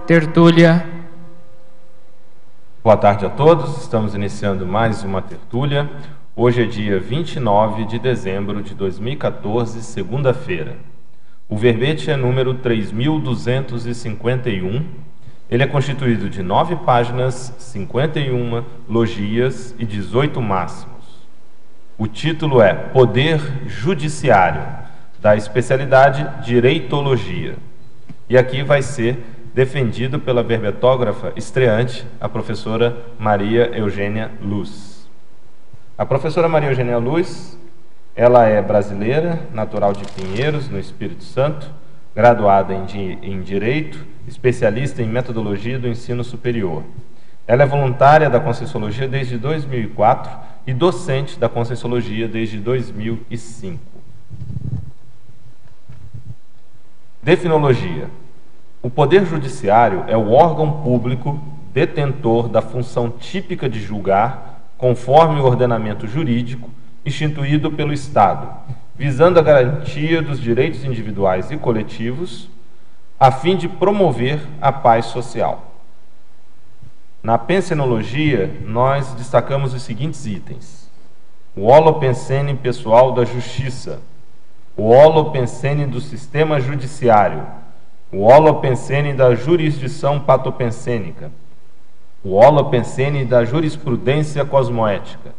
Tertúlia. Boa tarde a todos, estamos iniciando mais uma tertúlia. Hoje é dia 29 de dezembro de 2014, segunda-feira. O verbete é número 3251. Ele é constituído de 9 páginas, 51 logias e 18 máximos. O título é Poder Judiciário, da especialidade Direitologia. E aqui vai ser defendido pela verbetógrafa estreante, a professora Maria Eugênia Luz. A professora Maria Eugênia Luz, ela é brasileira, natural de Pinheiros, no Espírito Santo, graduada em Direito, especialista em Metodologia do Ensino Superior. Ela é voluntária da Conscienciologia desde 2004 e docente da Conscienciologia desde 2005. Definologia. O Poder Judiciário é o órgão público detentor da função típica de julgar, conforme o ordenamento jurídico instituído pelo Estado, visando a garantia dos direitos individuais e coletivos, a fim de promover a paz social. Na pensenologia, nós destacamos os seguintes itens: o holopensene pessoal da justiça, o holopensene do sistema judiciário, o holopensene da jurisdição patopensênica, o holopensene da jurisprudência cosmoética.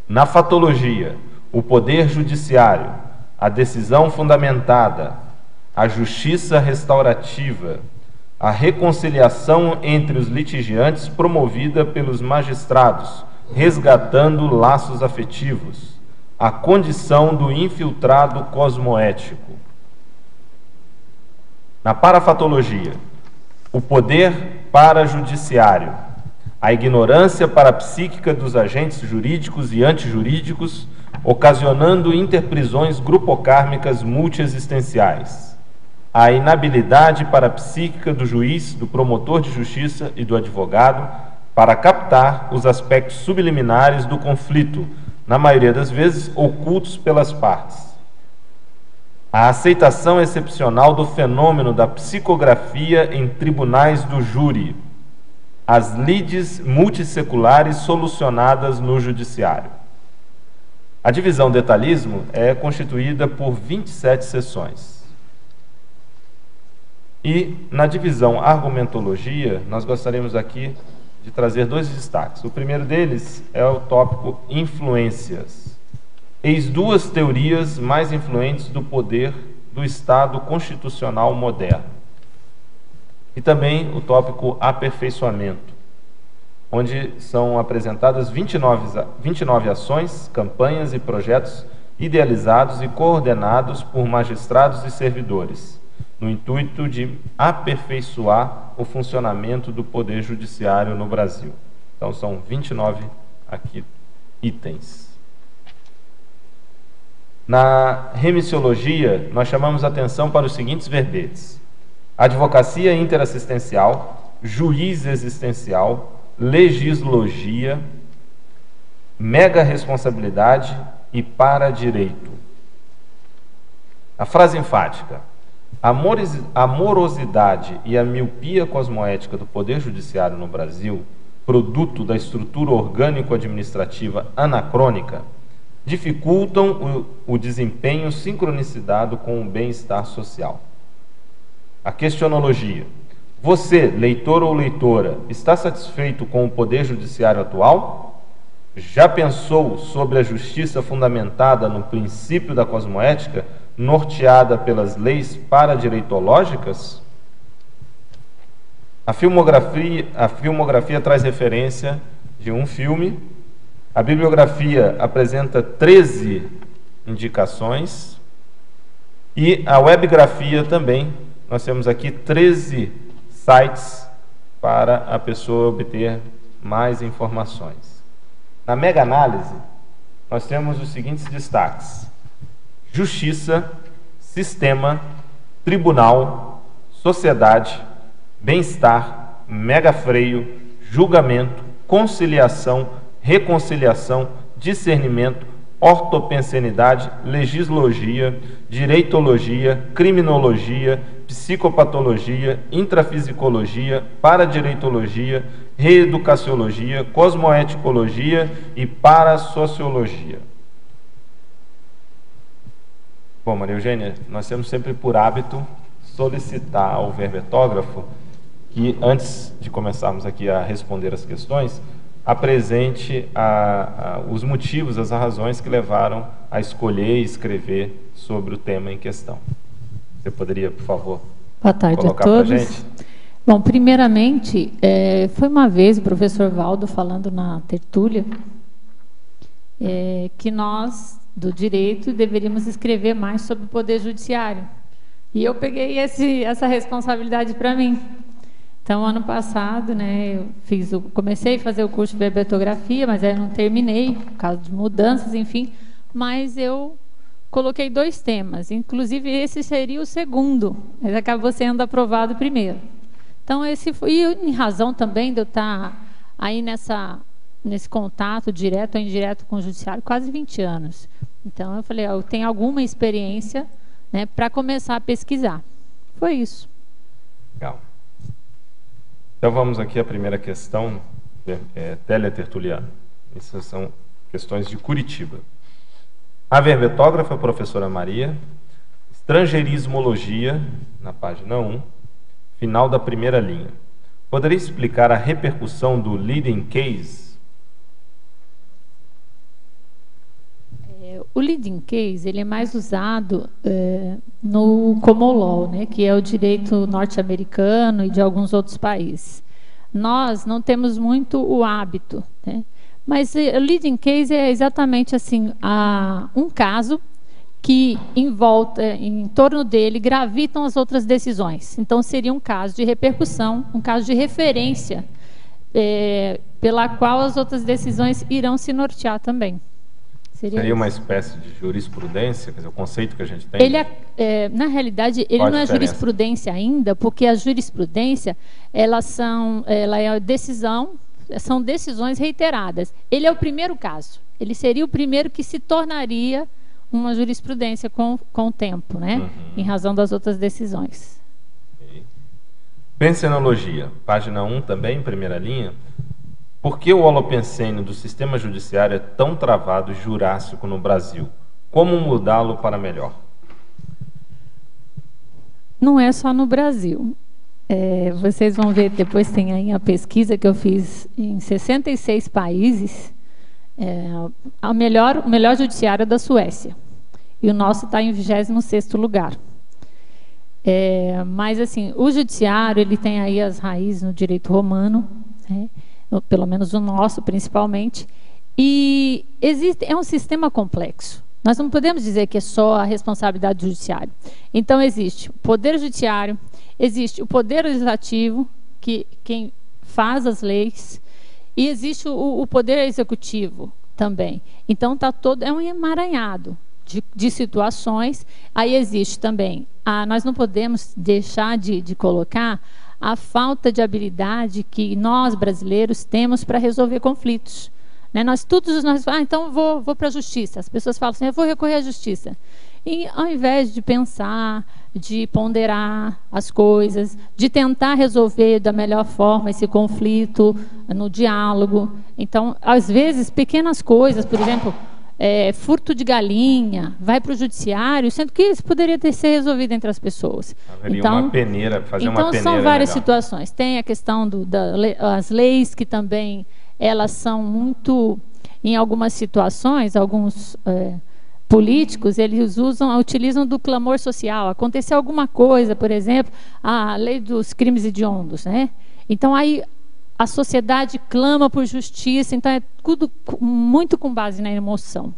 Na fatologia, o poder judiciário, a decisão fundamentada, a justiça restaurativa, a reconciliação entre os litigiantes promovida pelos magistrados, resgatando laços afetivos, a condição do infiltrado cosmoético. Na parafatologia, o poder parajudiciário, a ignorância parapsíquica dos agentes jurídicos e antijurídicos, ocasionando interprisões grupocármicas multiexistenciais, a inabilidade parapsíquica do juiz, do promotor de justiça e do advogado para captar os aspectos subliminares do conflito, na maioria das vezes ocultos pelas partes. A aceitação excepcional do fenômeno da psicografia em tribunais do júri, as lides multisseculares solucionadas no judiciário. A divisão detalhismo é constituída por 27 seções. E na divisão argumentologia, nós gostaríamos aqui de trazer 2 destaques. O primeiro deles é o tópico influências. Eis 2 teorias mais influentes do poder do Estado constitucional moderno. E também o tópico aperfeiçoamento, onde são apresentadas 29 ações, campanhas e projetos idealizados e coordenados por magistrados e servidores, no intuito de aperfeiçoar o funcionamento do Poder Judiciário no Brasil. Então, são 29 aqui itens. Na remissiologia, nós chamamos atenção para os seguintes verbetes: advocacia interassistencial, juiz existencial, legislogia, mega responsabilidade e paradireito. A frase enfática: a morosidade e a miopia cosmoética do Poder Judiciário no Brasil, produto da estrutura orgânico-administrativa anacrônica, dificultam o desempenho sincronicado com o bem-estar social. A questionologia: você, leitor ou leitora, está satisfeito com o Poder Judiciário atual? Já pensou sobre a justiça fundamentada no princípio da cosmoética, norteada pelas leis paradireitológicas? A filmografia traz referência de um filme. A bibliografia apresenta 13 indicações. E a webgrafia também. Nós temos aqui 13 sites para a pessoa obter mais informações. Na mega-análise, nós temos os seguintes destaques: justiça, sistema, tribunal, sociedade, bem-estar, mega-freio, julgamento, conciliação, reconciliação, discernimento, ortopensenidade, legisologia, direitologia, criminologia, psicopatologia, intrafisicologia, paradireitologia, reeducaciologia, cosmoeticologia e parasociologia. Bom, Maria Eugênia, nós temos sempre por hábito solicitar ao verbetógrafo que, antes de começarmos aqui a responder as questões, apresente os motivos, as razões que levaram a escolher e escrever sobre o tema em questão. Você poderia, por favor, boa tarde colocar a todos. para a gente? Bom, primeiramente, foi uma vez o professor Valdo falando na tertúlia que nós, do direito, deveríamos escrever mais sobre o Poder Judiciário. E eu peguei essa responsabilidade para mim. Então, ano passado, né, comecei a fazer o curso de verbettografia, mas aí não terminei, por causa de mudanças, enfim. Mas eu coloquei 2 temas, inclusive esse seria o segundo, mas acabou sendo aprovado primeiro. Então, esse foi, e em razão também de eu estar aí nesse contato direto ou indireto com o judiciário, quase 20 anos. Então, eu falei, eu tenho alguma experiência, né, para começar a pesquisar. Foi isso. Legal. Então, vamos aqui à primeira questão, teletertuliana. Essas são questões de Curitiba. A verbetógrafa professora Maria, estrangeirismologia, na página 1, final da primeira linha. Poderia explicar a repercussão do leading case? O leading case ele é mais usado no common law, né, que é o direito norte-americano e de alguns outros países. Nós não temos muito o hábito, né? Mas o leading case é exatamente assim, um caso que em torno dele gravitam as outras decisões. Então, seria um caso de repercussão, um caso de referência, pela qual as outras decisões irão se nortear também. Seria uma espécie de jurisprudência, quer dizer, o conceito que a gente tem? Na realidade, ele não é jurisprudência ainda, porque a jurisprudência, são decisões reiteradas. Ele é o primeiro caso. Ele seria o primeiro que se tornaria uma jurisprudência com o tempo, né? Uhum. Em razão das outras decisões. Okay. Pensenologia, página 1 também, primeira linha. Por que o holopensênio do sistema judiciário é tão travado e jurássico no Brasil? Como mudá-lo para melhor? Não é só no Brasil. Vocês vão ver, depois tem aí a pesquisa que eu fiz em 66 países. O melhor judiciário é da Suécia. E o nosso está em 26º lugar. Mas, assim, o judiciário ele tem aí as raízes no direito romano, né? Pelo menos o nosso, principalmente. E é um sistema complexo. Nós não podemos dizer que é só a responsabilidade do judiciário. Então, existe o poder judiciário, existe o poder legislativo, quem faz as leis, e existe o poder executivo também. Então, é um emaranhado de situações. Aí existe também, nós não podemos deixar de colocar a falta de habilidade que nós, brasileiros, temos para resolver conflitos. Né? Então vou para a justiça. As pessoas falam assim, eu vou recorrer à justiça. E ao invés de pensar, de ponderar as coisas, de tentar resolver da melhor forma esse conflito no diálogo. Então, às vezes, pequenas coisas, por exemplo, furto de galinha, vai para o judiciário, sendo que isso poderia ser resolvido entre as pessoas. Então, uma peneira, fazer uma peneira. Então, são várias legal. situações. Tem a questão das leis, que também elas são muito, em algumas situações, alguns políticos, eles utilizam do clamor social. Aconteceu alguma coisa, por exemplo, a lei dos crimes hediondos, né? Então, aí a sociedade clama por justiça, então é tudo muito com base na emoção.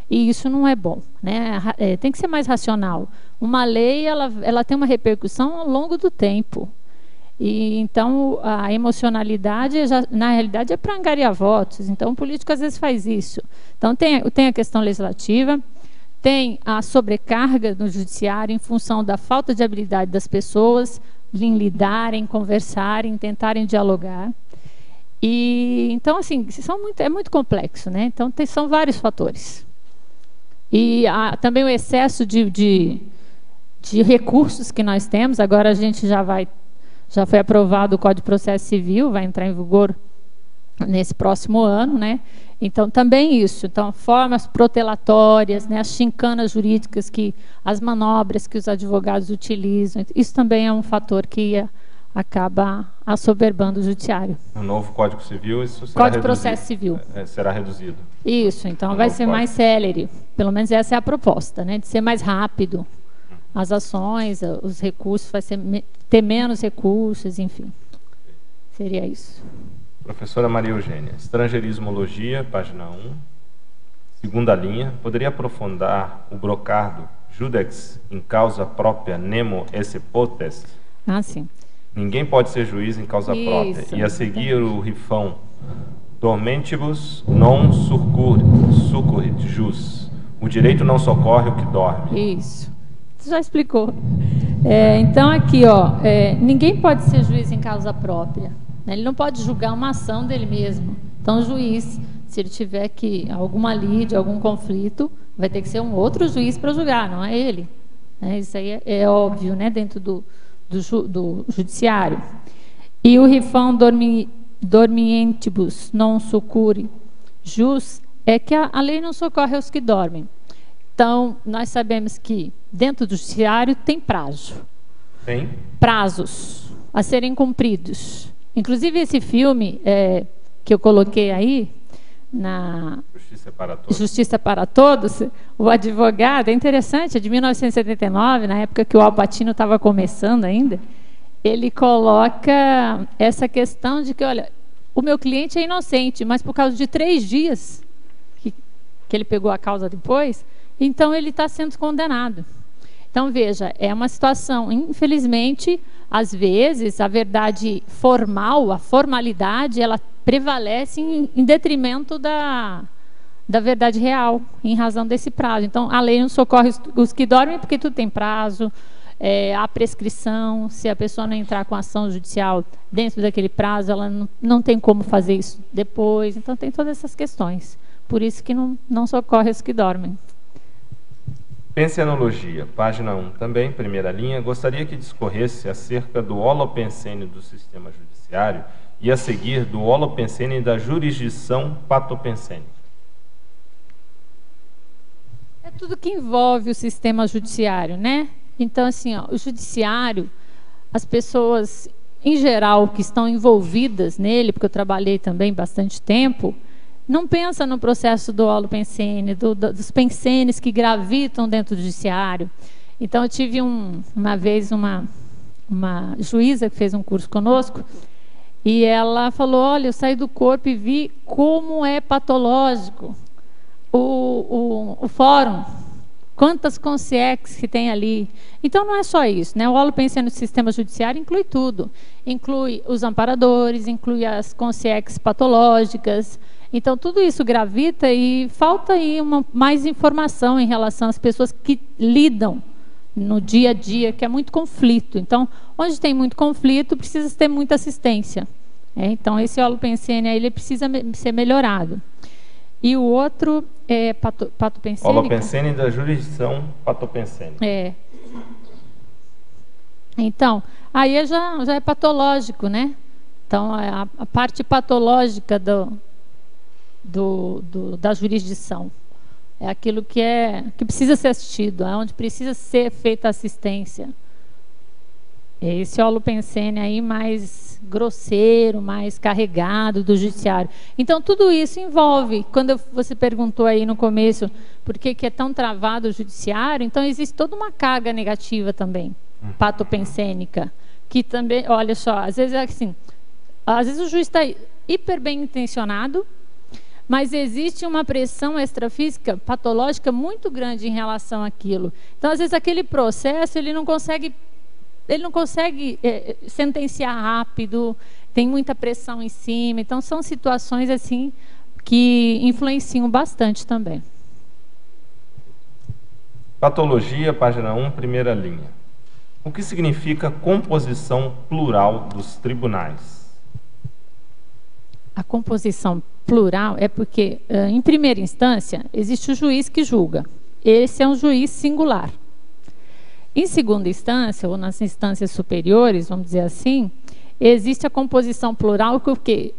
E isso não é bom, né? Tem que ser mais racional. Uma lei, ela tem uma repercussão ao longo do tempo. E então a emocionalidade, na realidade, é para angariar votos. Então o político às vezes faz isso. Então tem a questão legislativa, tem a sobrecarga no judiciário em função da falta de habilidade das pessoas em lidarem, conversarem, tentarem dialogar. E então assim, é muito complexo, né? Então são vários fatores. E também o excesso de recursos que nós temos. Agora a gente já foi aprovado o Código de Processo Civil, vai entrar em vigor nesse próximo ano, né? Então, também isso. Então, formas protelatórias, né, as chincanas jurídicas, as manobras que os advogados utilizam, isso também é um fator que acaba assoberbando o judiciário. No novo Código Civil, isso será Código de Processo Civil. Será reduzido. Isso, então vai ser mais célere. Pelo menos essa é a proposta, né, de ser mais rápido. As ações, os recursos, vai ter menos recursos, enfim. Seria isso. Professora Maria Eugênia, Estrangeirismologia, página 1, segunda linha. Poderia aprofundar o brocardo judex in causa própria nemo esse potest? Sim. Ninguém pode ser juiz em causa própria. E a seguir o rifão dormentibus non succurrit jus. O direito não socorre o que dorme. Isso. Você já explicou. Então, aqui, ninguém pode ser juiz em causa própria. Ele não pode julgar uma ação dele mesmo. Então, o juiz, se ele tiver alguma lide, algum conflito, vai ter que ser um outro juiz para julgar, não é ele. Isso aí é óbvio, né, dentro do judiciário. E o rifão dormientibus non succurrit jus é que a lei não socorre aos que dormem. Então, nós sabemos que dentro do judiciário tem prazo. Tem? Prazos a serem cumpridos. Inclusive, esse filme que eu coloquei aí, na Justiça para Todos, o advogado, é interessante, é de 1979, na época que o Al Pacino estava começando ainda, ele coloca essa questão de que, olha, o meu cliente é inocente, mas por causa de 3 dias que ele pegou a causa depois, então ele está sendo condenado. Então, veja, é uma situação, infelizmente, às vezes, a verdade formal, a formalidade, ela prevalece em detrimento da verdade real, em razão desse prazo. Então, a lei não socorre os que dormem porque tudo tem prazo, há prescrição, se a pessoa não entrar com ação judicial dentro daquele prazo, ela não tem como fazer isso depois. Então, tem todas essas questões. Por isso que não socorre os que dormem. Pensenologia, página 1, também, primeira linha. Gostaria que discorresse acerca do holopensene do sistema judiciário e, a seguir, do holopensene da jurisdição patopensênica. É tudo que envolve o sistema judiciário, né? Então, assim, o judiciário, as pessoas, em geral, que estão envolvidas nele, porque eu trabalhei também bastante tempo, não pensa no processo do holopensene, dos pensenes que gravitam dentro do judiciário. Então, eu tive uma vez uma juíza que fez um curso conosco, e ela falou, olha, eu saí do corpo e vi como é patológico o fórum, quantas consciex que tem ali. Então, não é só isso, né? O holopensene no sistema judiciário inclui tudo. Inclui os amparadores, inclui as consciex patológicas. Então, tudo isso gravita e falta aí mais informação em relação às pessoas que lidam no dia a dia, que é muito conflito. Então, onde tem muito conflito, precisa ter muita assistência. Então, esse holopensene aí, ele precisa ser melhorado. E o outro é patopensênico. Holopensene da jurisdição patopensênica. Então, aí já é patológico, né? Então, a parte patológica da jurisdição é aquilo que precisa ser assistido, é onde precisa ser feita assistência. Esse holopensene aí mais grosseiro, mais carregado do judiciário. Então, tudo isso envolve, quando você perguntou aí no começo por que é tão travado o judiciário, então existe toda uma carga negativa também, patopensênica, que também, olha só, às vezes é assim, às vezes o juiz está hiper bem intencionado, mas existe uma pressão extrafísica patológica muito grande em relação àquilo. Então, às vezes, aquele processo, ele não consegue sentenciar rápido, tem muita pressão em cima. Então, são situações assim que influenciam bastante também. Patologia, página 1, primeira linha. O que significa composição plural dos tribunais? A composição plural é porque, em primeira instância, existe o juiz que julga. esse é um juiz singular. Em segunda instância, ou nas instâncias superiores, vamos dizer assim, existe a composição plural, porque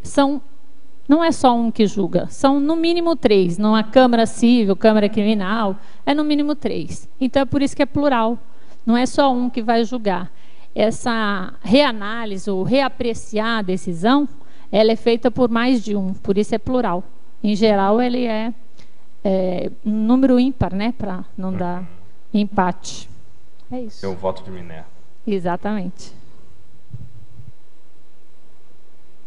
não é só um que julga, são no mínimo 3. Numa Câmara Civil, Câmara Criminal, é no mínimo 3. Então é por isso que é plural, não é só um que vai julgar. Essa reanálise ou reapreciar a decisão, ela é feita por mais de um, por isso é plural. Em geral, ele é um número ímpar, né, para não dar empate. É isso. É o voto de Minerva. Exatamente.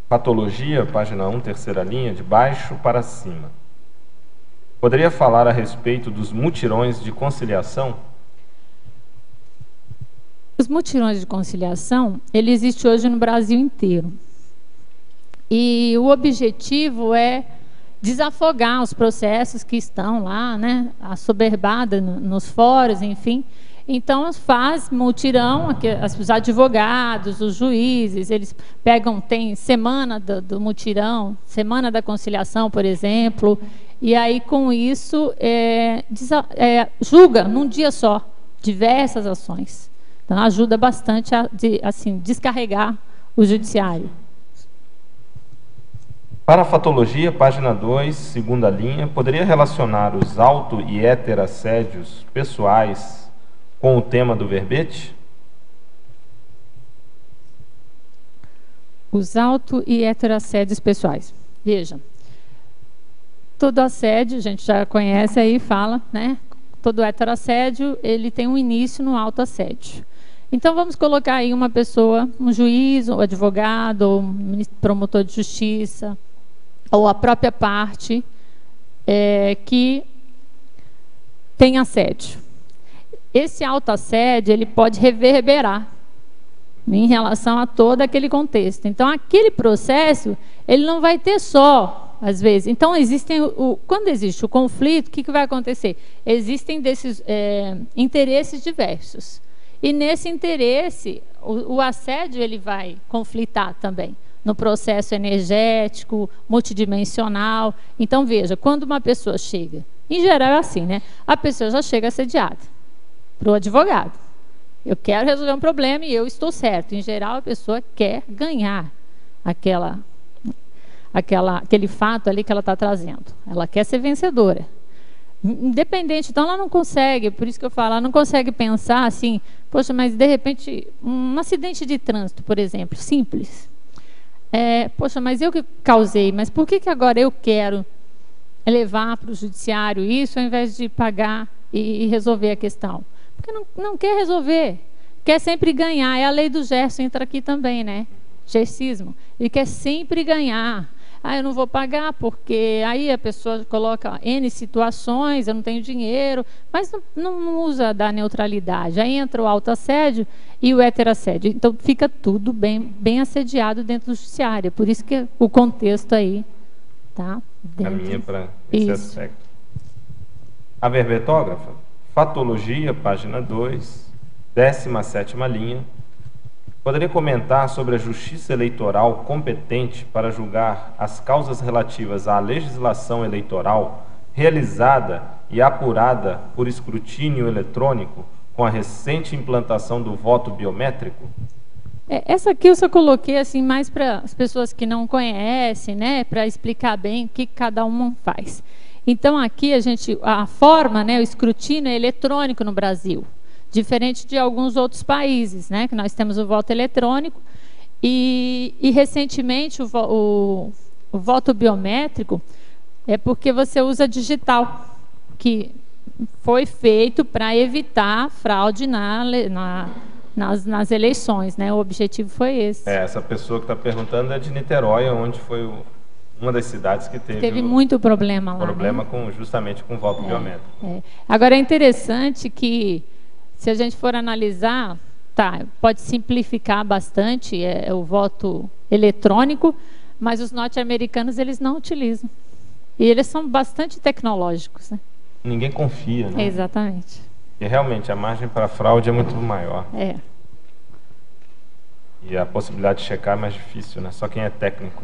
Patologia, página 1, terceira linha, de baixo para cima. Poderia falar a respeito dos mutirões de conciliação? Os mutirões de conciliação, ele existe hoje no Brasil inteiro. E o objetivo é desafogar os processos que estão lá, né, assoberbada nos fóruns, enfim. Então, faz mutirão, os advogados, os juízes, eles pegam, tem semana do mutirão, semana da conciliação, por exemplo, e aí, com isso, julga num dia só diversas ações. Então, ajuda bastante a descarregar o judiciário. Para a fatologia, página 2, segunda linha, poderia relacionar os auto- e heterassédios pessoais com o tema do verbete? Os auto- e heterassédios pessoais. Veja, todo assédio, a gente já conhece aí, fala, né? Todo heterassédio, ele tem um início no autoassédio. Então, vamos colocar aí uma pessoa, um juiz, ou advogado, ou um promotor de justiça, ou a própria parte que tem assédio. Esse autoassédio, ele pode reverberar em relação a todo aquele contexto. Então, aquele processo, ele não vai ter só, às vezes. Então, quando existe o conflito, o que vai acontecer? Existem desses interesses diversos. E nesse interesse, o assédio, ele vai conflitar também no processo energético, multidimensional. Então, veja, quando uma pessoa chega, em geral é assim, né? A pessoa já chega assediada para o advogado. Eu quero resolver um problema e eu estou certo. Em geral, a pessoa quer ganhar aquele fato ali que ela está trazendo. Ela quer ser vencedora. Independente, então ela não consegue, por isso que eu falo, ela não consegue pensar assim, poxa, mas de repente, um acidente de trânsito, por exemplo, simples. Poxa, mas eu que causei, mas por que agora eu quero levar para o judiciário isso ao invés de pagar e resolver a questão? Porque não quer resolver, quer sempre ganhar. É a lei do Gerson, entra aqui também, né? Gersismo. Ele quer sempre ganhar. Eu não vou pagar porque aí a pessoa coloca N situações, eu não tenho dinheiro, mas não usa da neutralidade. Aí entra o autoassédio e o heterassédio. Então fica tudo bem assediado dentro do judiciário. Por isso que o contexto aí tá caminha para esse aspecto. A verbetógrafa, fatologia, página 2, 17ª linha. Poderia comentar sobre a justiça eleitoral competente para julgar as causas relativas à legislação eleitoral realizada e apurada por escrutínio eletrônico com a recente implantação do voto biométrico? Essa aqui eu só coloquei assim mais para as pessoas que não conhecem, né, para explicar bem o que cada uma faz. Então aqui a forma, né, o escrutínio é eletrônico no Brasil. Diferente de alguns outros países, né, que nós temos o voto eletrônico e recentemente o voto biométrico é porque você usa digital, que foi feito para evitar fraude nas eleições, né? O objetivo foi esse. Essa pessoa que está perguntando é de Niterói, onde foi uma das cidades que teve muito problema lá. Problema, né? justamente com o voto biométrico. Agora é interessante que se a gente for analisar, pode simplificar bastante o voto eletrônico, mas os norte-americanos eles não utilizam. E eles são bastante tecnológicos. Né? Ninguém confia, né? Exatamente. E realmente a margem para fraude é muito maior. E a possibilidade de checar é mais difícil, né? Só quem é técnico.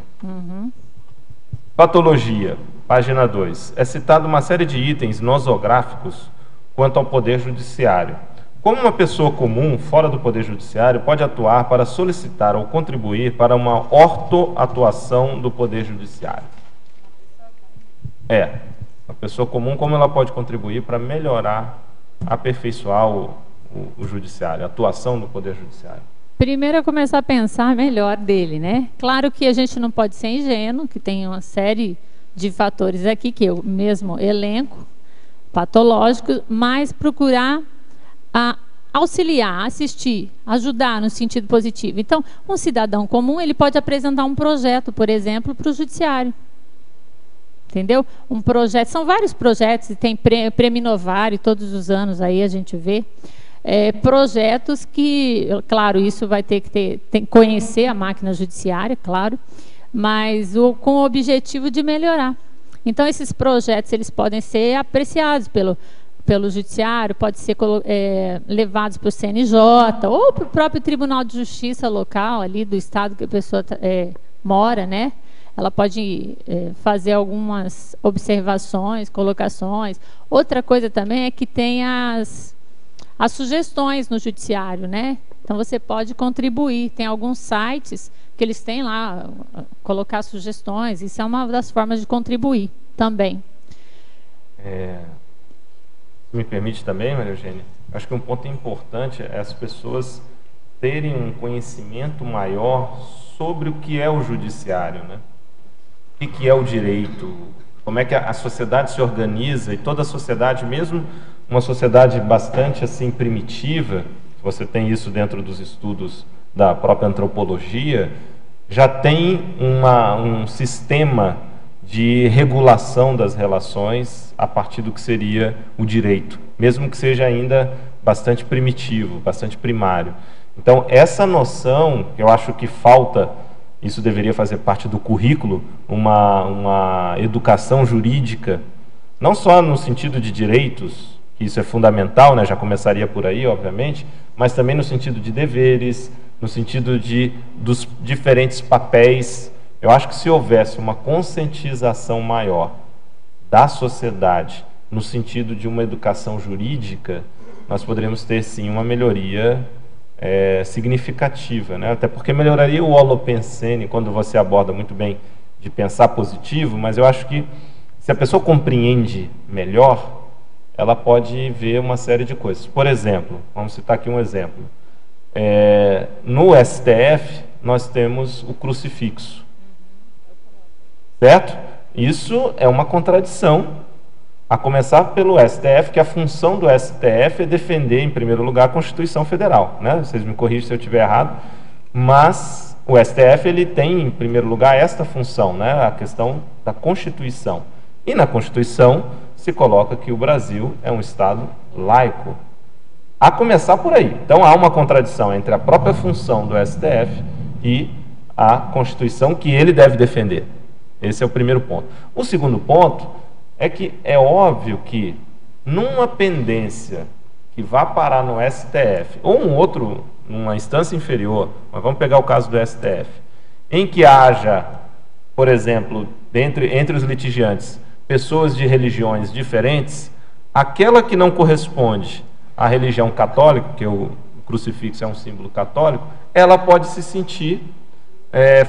Patologia, página 2. É citado uma série de itens nosográficos quanto ao Poder Judiciário. Como uma pessoa comum, fora do Poder Judiciário, pode atuar para solicitar ou contribuir para uma ortoatuação do Poder Judiciário? A pessoa comum, como ela pode contribuir para melhorar, aperfeiçoar o Judiciário, a atuação do Poder Judiciário? Primeiro é começar a pensar melhor dele, né? Claro que a gente não pode ser ingênuo, que tem uma série de fatores aqui, que eu mesmo elenco, patológicos, mas procurar auxiliar, assistir, ajudar no sentido positivo. Então, um cidadão comum, ele pode apresentar um projeto, por exemplo, para o judiciário. Entendeu? Um projeto, são vários projetos, tem Prêmio Inovário, todos os anos aí a gente vê. Projetos que, claro, isso vai ter que conhecer a máquina judiciária, claro, mas com o objetivo de melhorar. Então, esses projetos, eles podem ser apreciados pelo judiciário, pode ser levados para o CNJ ou para o próprio Tribunal de Justiça local ali do estado que a pessoa mora, né? Ela pode fazer algumas observações, colocações. Outra coisa também é que tem as sugestões no judiciário, né? Então você pode contribuir. Tem alguns sites que eles têm lá, colocar sugestões. Isso é uma das formas de contribuir também. Me permite também, Maria Eugênia? Acho que um ponto importante é as pessoas terem um conhecimento maior sobre o que é o judiciário, né? O que é o direito, como é que a sociedade se organiza, e toda a sociedade, mesmo uma sociedade bastante assim primitiva, você tem isso dentro dos estudos da própria antropologia, já tem um sistema de regulação das relações a partir do que seria o direito, mesmo que seja ainda bastante primitivo, bastante primário. Então, essa noção, que eu acho que falta, isso deveria fazer parte do currículo, uma educação jurídica, não só no sentido de direitos, que isso é fundamental, né, já começaria por aí, obviamente, mas também no sentido de deveres, no sentido dos diferentes papéis. Eu acho que se houvesse uma conscientização maior da sociedade no sentido de uma educação jurídica, nós poderíamos ter, sim, uma melhoria significativa, né? Até porque melhoraria o holopensene, quando você aborda muito bem de pensar positivo, mas eu acho que se a pessoa compreende melhor, ela pode ver uma série de coisas. Por exemplo, vamos citar aqui um exemplo. No STF, nós temos o crucifixo. Certo? Isso é uma contradição, a começar pelo STF, que a função do STF é defender, em primeiro lugar, a Constituição Federal, né? Vocês me corrigem se eu estiver errado, mas o STF ele tem, em primeiro lugar, esta função, né? A questão da Constituição. E na Constituição se coloca que o Brasil é um Estado laico. A começar por aí. Então há uma contradição entre a própria função do STF e a Constituição que ele deve defender. Esse é o primeiro ponto. O segundo ponto é que é óbvio que numa pendência que vá parar no STF, ou numa instância inferior, mas vamos pegar o caso do STF, em que haja, por exemplo, entre os litigiantes, pessoas de religiões diferentes, aquela que não corresponde à religião católica, que o crucifixo é um símbolo católico, ela pode se sentir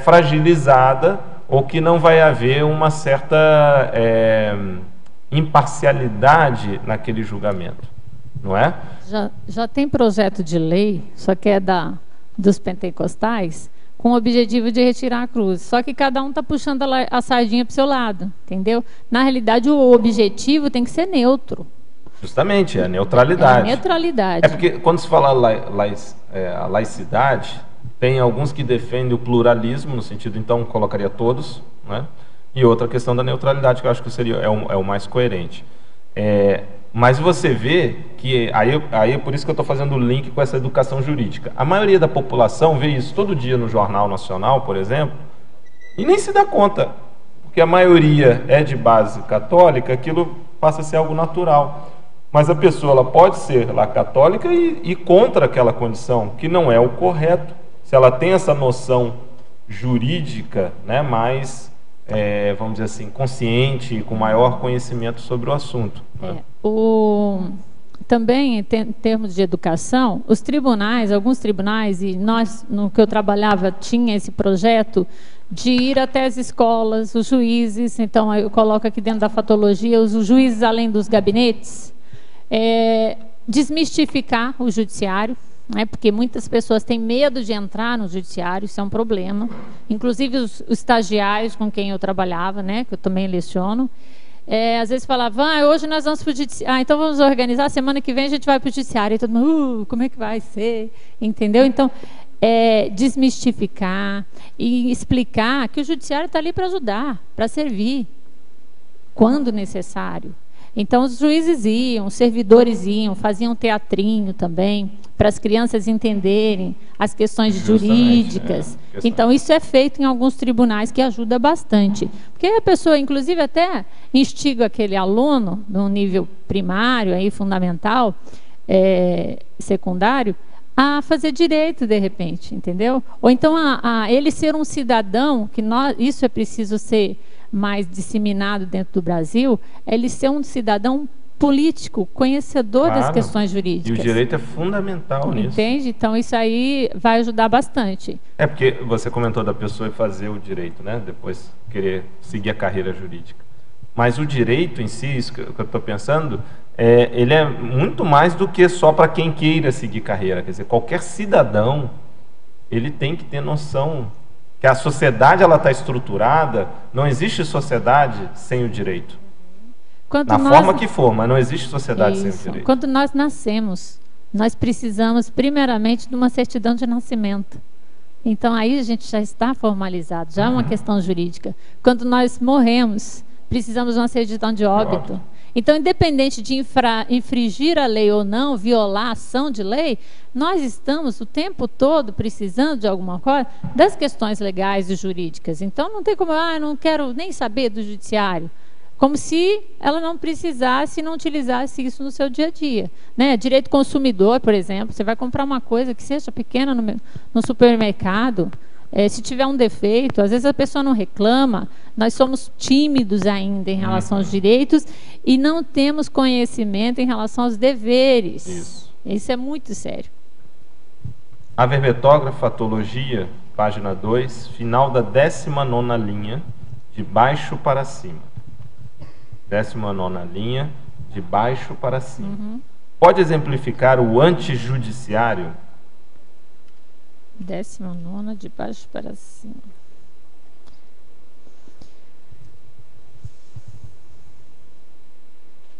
fragilizada, ou que não vai haver uma certa imparcialidade naquele julgamento, não é? Já tem projeto de lei, só que é dos pentecostais, com o objetivo de retirar a cruz. Só que cada um está puxando a sardinha para o seu lado, entendeu? Na realidade, o objetivo tem que ser neutro. Justamente, é a neutralidade. É a neutralidade. É porque quando se fala a laicidade, tem alguns que defendem o pluralismo, no sentido, então, colocaria todos, né? E outra questão da neutralidade, que eu acho que seria o mais coerente. Mas você vê que, aí é por isso que eu estou fazendo o link com essa educação jurídica. A maioria da população vê isso todo dia no Jornal Nacional, por exemplo, e nem se dá conta, porque a maioria é de base católica, aquilo passa a ser algo natural. Mas a pessoa ela pode ser lá católica e contra aquela condição, que não é o correto. Se ela tem essa noção jurídica, né, mais, vamos dizer assim, consciente, com maior conhecimento sobre o assunto. Né? também, em termos de educação, os tribunais, alguns tribunais, e nós, no que eu trabalhava, tinha esse projeto de ir até as escolas, os juízes, então eu coloco aqui dentro da fatologia, os juízes além dos gabinetes, desmistificar o judiciário, né, porque muitas pessoas têm medo de entrar no judiciário, isso é um problema, inclusive os estagiários com quem eu trabalhava, né, que eu também leciono, às vezes falavam, hoje nós vamos para o judiciário, então vamos organizar, semana que vem a gente vai para o judiciário, e todo mundo, como é que vai ser, entendeu? Então, desmistificar e explicar que o judiciário está ali para ajudar, para servir, quando necessário. Então, os juízes iam, os servidores iam, faziam teatrinho também, para as crianças entenderem as questões jurídicas. Então, isso é feito em alguns tribunais, que ajuda bastante. Porque a pessoa, inclusive, até instiga aquele aluno, no nível primário, aí, fundamental, secundário, a fazer direito, de repente, entendeu? Ou então, a ele ser um cidadão, que isso é preciso ser mais disseminado dentro do Brasil, é ele ser um cidadão político, conhecedor das questões jurídicas. E o direito é fundamental nisso. Entende? Então, isso aí vai ajudar bastante. Porque você comentou da pessoa fazer o direito, né? Depois querer seguir a carreira jurídica. Mas o direito em si, isso que eu estou pensando, ele é muito mais do que só para quem queira seguir carreira. Quer dizer, qualquer cidadão, ele tem que ter noção que a sociedade está estruturada, não existe sociedade sem o direito. Forma que for, mas não existe sociedade sem o direito. Quando nós nascemos, nós precisamos primeiramente de uma certidão de nascimento. Então aí a gente já está formalizado, já é uma questão jurídica. Quando nós morremos, precisamos de uma certidão de óbito. Então, independente de infringir a lei ou não, violar a ação de lei, nós estamos o tempo todo precisando de alguma coisa das questões legais e jurídicas. Então, não tem como, não quero nem saber do judiciário. Como se ela não precisasse, não utilizasse isso no seu dia a dia. Né? Direito consumidor, por exemplo, você vai comprar uma coisa que seja pequena no supermercado, se tiver um defeito, às vezes a pessoa não reclama, nós somos tímidos ainda em relação aos direitos e não temos conhecimento em relação aos deveres. Isso é muito sério. A verbetógrafatologia, página 2, final da 19ª linha, de baixo para cima. 19ª linha, de baixo para cima. Pode exemplificar o antijudiciário? 19ª, de baixo para cima.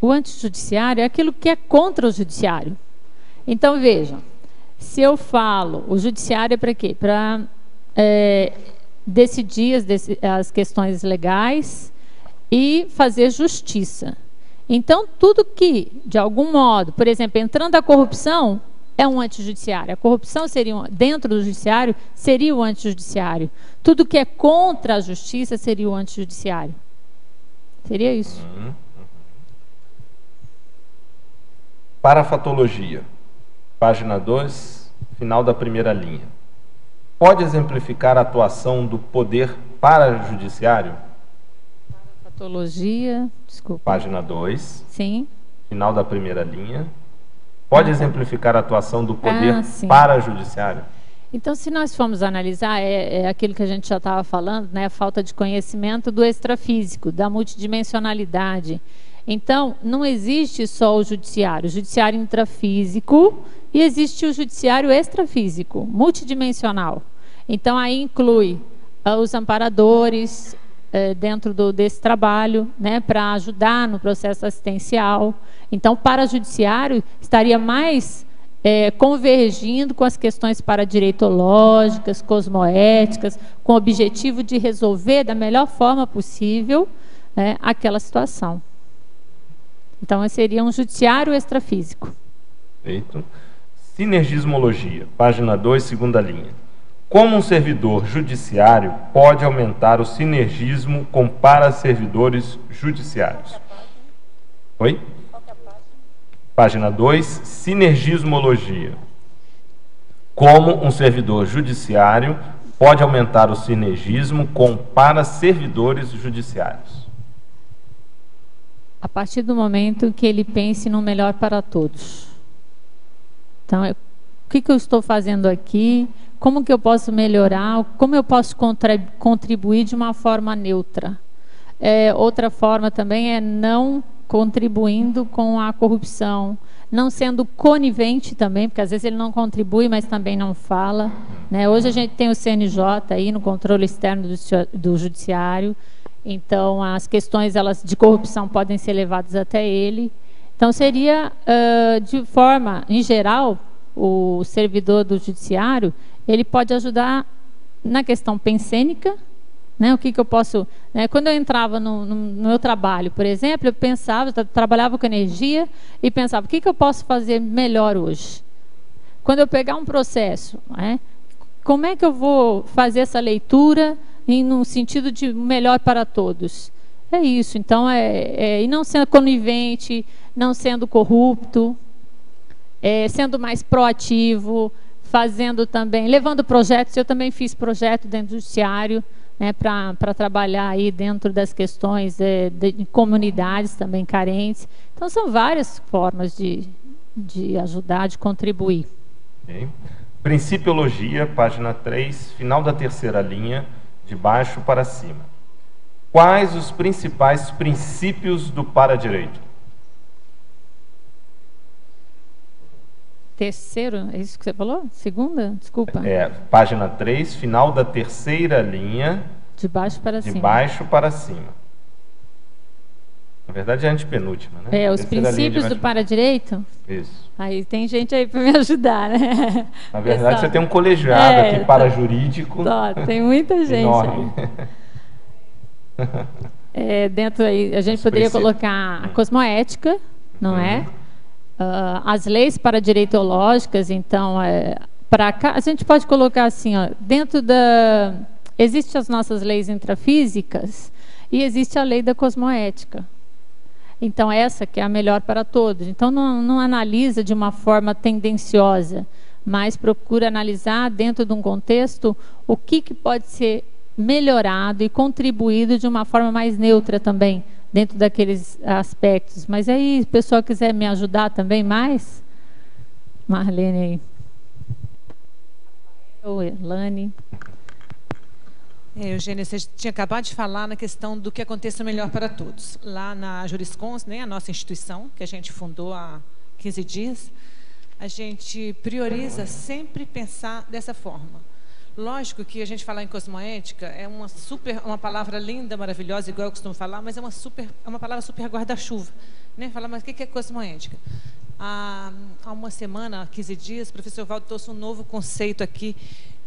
O antijudiciário é aquilo que é contra o judiciário. Então, vejam, se eu falo, o judiciário é para quê? Para decidir as questões legais e fazer justiça. Então, tudo que, de algum modo, por exemplo, entrando a corrupção, é um antijudiciário. A corrupção seria dentro do judiciário, seria o antijudiciário. Tudo que é contra a justiça seria o antijudiciário. Seria isso. Parafatologia, página 2, final da 1ª linha. Pode exemplificar a atuação do poder parajudiciário? Parafatologia, desculpa. Página 2. Sim. Final da 1ª linha. Pode exemplificar a atuação do poder parajudiciário? Então, se nós formos analisar, é aquilo que a gente já estava falando, né, a falta de conhecimento do extrafísico, da multidimensionalidade. Então, não existe só o judiciário intrafísico, e existe o judiciário extrafísico, multidimensional. Então, aí inclui os amparadores dentro desse trabalho, né, para ajudar no processo assistencial. Então, o parajudiciário estaria mais convergindo com as questões paradireitológicas, cosmoéticas, com o objetivo de resolver da melhor forma possível, né, aquela situação. Então, seria um judiciário extrafísico. Perfeito. Sinergismologia, página 2, 2ª linha. Como um servidor judiciário pode aumentar o sinergismo com paraservidores judiciários? Oi? Página 2, sinergismologia. Como um servidor judiciário pode aumentar o sinergismo com paraservidores judiciários? A partir do momento que ele pense no melhor para todos. Então, o que eu estou fazendo aqui? Como que eu posso melhorar? Como eu posso contribuir de uma forma neutra? Outra forma também é não contribuindo com a corrupção, não sendo conivente também, porque às vezes ele não contribui, mas também não fala, né? Hoje a gente tem o CNJ aí no controle externo do judiciário, então as questões de corrupção podem ser levadas até ele. Então seria, de forma, em geral, o servidor do judiciário, ele pode ajudar na questão pensênica, né? O que eu posso... Né? Quando eu entrava no meu trabalho, por exemplo, eu pensava, eu trabalhava com energia e pensava, o que eu posso fazer melhor hoje? Quando eu pegar um processo, né? Como é que eu vou fazer essa leitura no sentido de melhor para todos? É isso. Então, e não sendo conivente, não sendo corrupto, sendo mais proativo, fazendo também, levando projetos. Eu também fiz projeto dentro do judiciário, né, para trabalhar aí dentro das questões de comunidades também carentes. Então, são várias formas de ajudar, de contribuir. Okay. Principiologia, página 3, final da terceira linha, de baixo para cima. Quais os principais princípios do para-direito? Terceiro, é isso que você falou? Segunda? Desculpa. Página 3, final da terceira linha. De baixo para cima. De baixo para cima. Na verdade é a antepenúltima, né? Os princípios do para-direito? Isso. Aí tem gente aí para me ajudar, né? Na verdade você tem um colegiado aqui para-jurídico. Tem muita gente enorme. Aí. Dentro aí, a gente poderia colocar a cosmoética, não é? As leis para-direitológicas, então, a gente pode colocar assim, ó, dentro da... Existem as nossas leis intrafísicas e existe a lei da cosmoética. Então, essa que é a melhor para todos. Então, não analisa de uma forma tendenciosa, mas procura analisar dentro de um contexto o que pode ser melhorado e contribuído de uma forma mais neutra também, dentro daqueles aspectos. Mas aí, se o pessoal quiser me ajudar também mais, Marlene aí. Elane. Eugênia, você tinha acabado de falar na questão do que aconteça melhor para todos. Lá na Juriscons, né, a nossa instituição, que a gente fundou há 15 dias, a gente prioriza sempre pensar dessa forma. Lógico que a gente falar em cosmoética é uma palavra linda, maravilhosa, igual eu costumo falar, mas é uma palavra super guarda-chuva, né? Falar, mas o que é cosmoética? Há uma semana, 15 dias, o professor Valdo trouxe um novo conceito aqui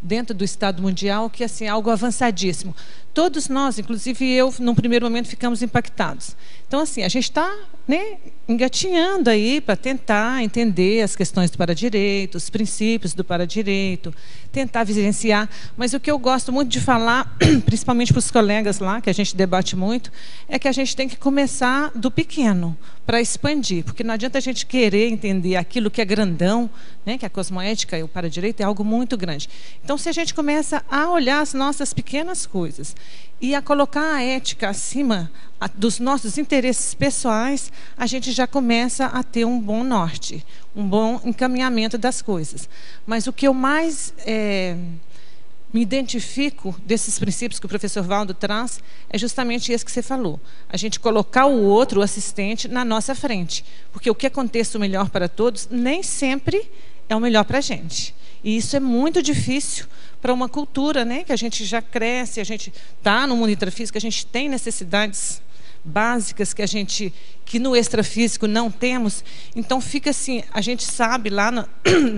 dentro do Estado Mundial, que assim, é algo avançadíssimo. Todos nós, inclusive eu, num primeiro momento, ficamos impactados. Então, assim, a gente está, né, engatinhando aí para tentar entender as questões do para-direito, os princípios do para-direito, tentar vivenciar. Mas o que eu gosto muito de falar, principalmente para os colegas lá, que a gente debate muito, é que a gente tem que começar do pequeno, para expandir, porque não adianta a gente querer entender aquilo que é grandão, né, que a cosmoética e o para-direito é algo muito grande. Então, se a gente começa a olhar as nossas pequenas coisas e a colocar a ética acima dos nossos interesses pessoais, a gente já começa a ter um bom norte, um bom encaminhamento das coisas. Mas o que eu mais me identifico desses princípios que o professor Valdo traz é justamente esse que você falou. A gente colocar o outro, o assistente, na nossa frente. Porque o que aconteça o melhor para todos, nem sempre é o melhor para a gente. E isso é muito difícil para uma cultura, né, que a gente já cresce, a gente está no mundo intrafísico, a gente tem necessidades básicas que no extrafísico não temos. Então fica assim, a gente sabe lá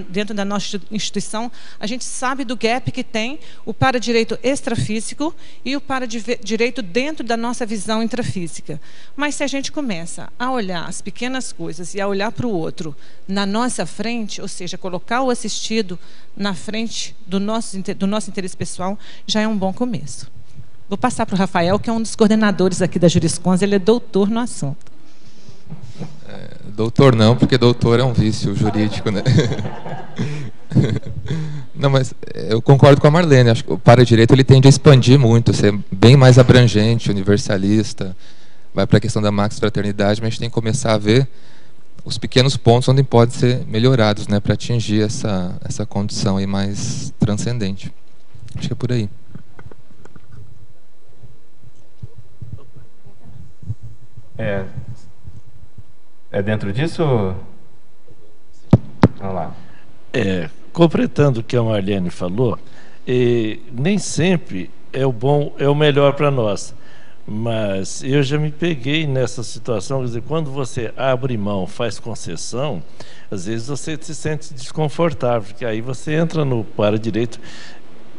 dentro da nossa instituição, a gente sabe do gap que tem o para-direito extrafísico e o para-direito dentro da nossa visão intrafísica. Mas se a gente começa a olhar as pequenas coisas e a olhar para o outro na nossa frente, ou seja, colocar o assistido na frente do nosso interesse pessoal, já é um bom começo. Vou passar para o Rafael, que é um dos coordenadores aqui da Juriscons, ele é doutor no assunto. Doutor não, porque doutor é um vício jurídico, né? Não, mas eu concordo com a Marlene, acho que o para-direito ele tende a expandir muito, ser bem mais abrangente, universalista. vai para a questão da maxi-fraternidade, mas a gente tem que começar a ver os pequenos pontos onde podem ser melhorados, né, para atingir essa condição aí mais transcendente. Acho que é por aí. É dentro disso? Vamos lá. Completando o que a Marlene falou, nem sempre é o melhor para nós. Mas eu já me peguei nessa situação, quer dizer, quando você abre mão, faz concessão, às vezes você se sente desconfortável, porque aí você entra no para-direito.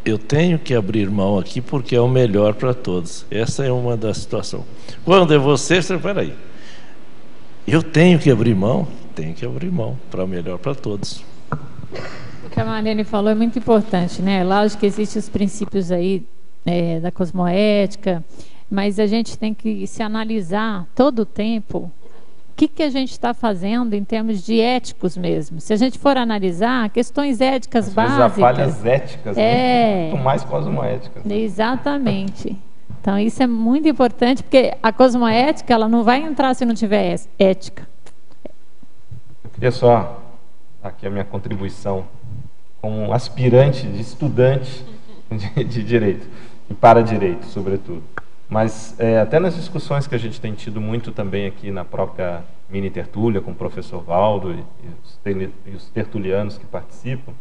Eu tenho que abrir mão aqui porque é o melhor para todos. Essa é uma das situações. Quando é você espera aí. Eu tenho que abrir mão para o melhor para todos. O que a Marlene falou é muito importante, né? Lógico que existem os princípios aí da cosmoética, mas a gente tem que se analisar todo o tempo o que a gente está fazendo em termos de éticos mesmo. Se a gente for analisar questões éticas Às básicas... vezes há falhas éticas, muito mais cosmoéticas. Né? Exatamente. Então isso é muito importante, porque a cosmoética ela não vai entrar se não tiver ética. Eu queria só dar aqui a minha contribuição como aspirante, de estudante de direito, e para direito, sobretudo. Mas até nas discussões que a gente tem tido muito também aqui na própria mini tertúlia com o professor Valdo e os tertulianos que participam,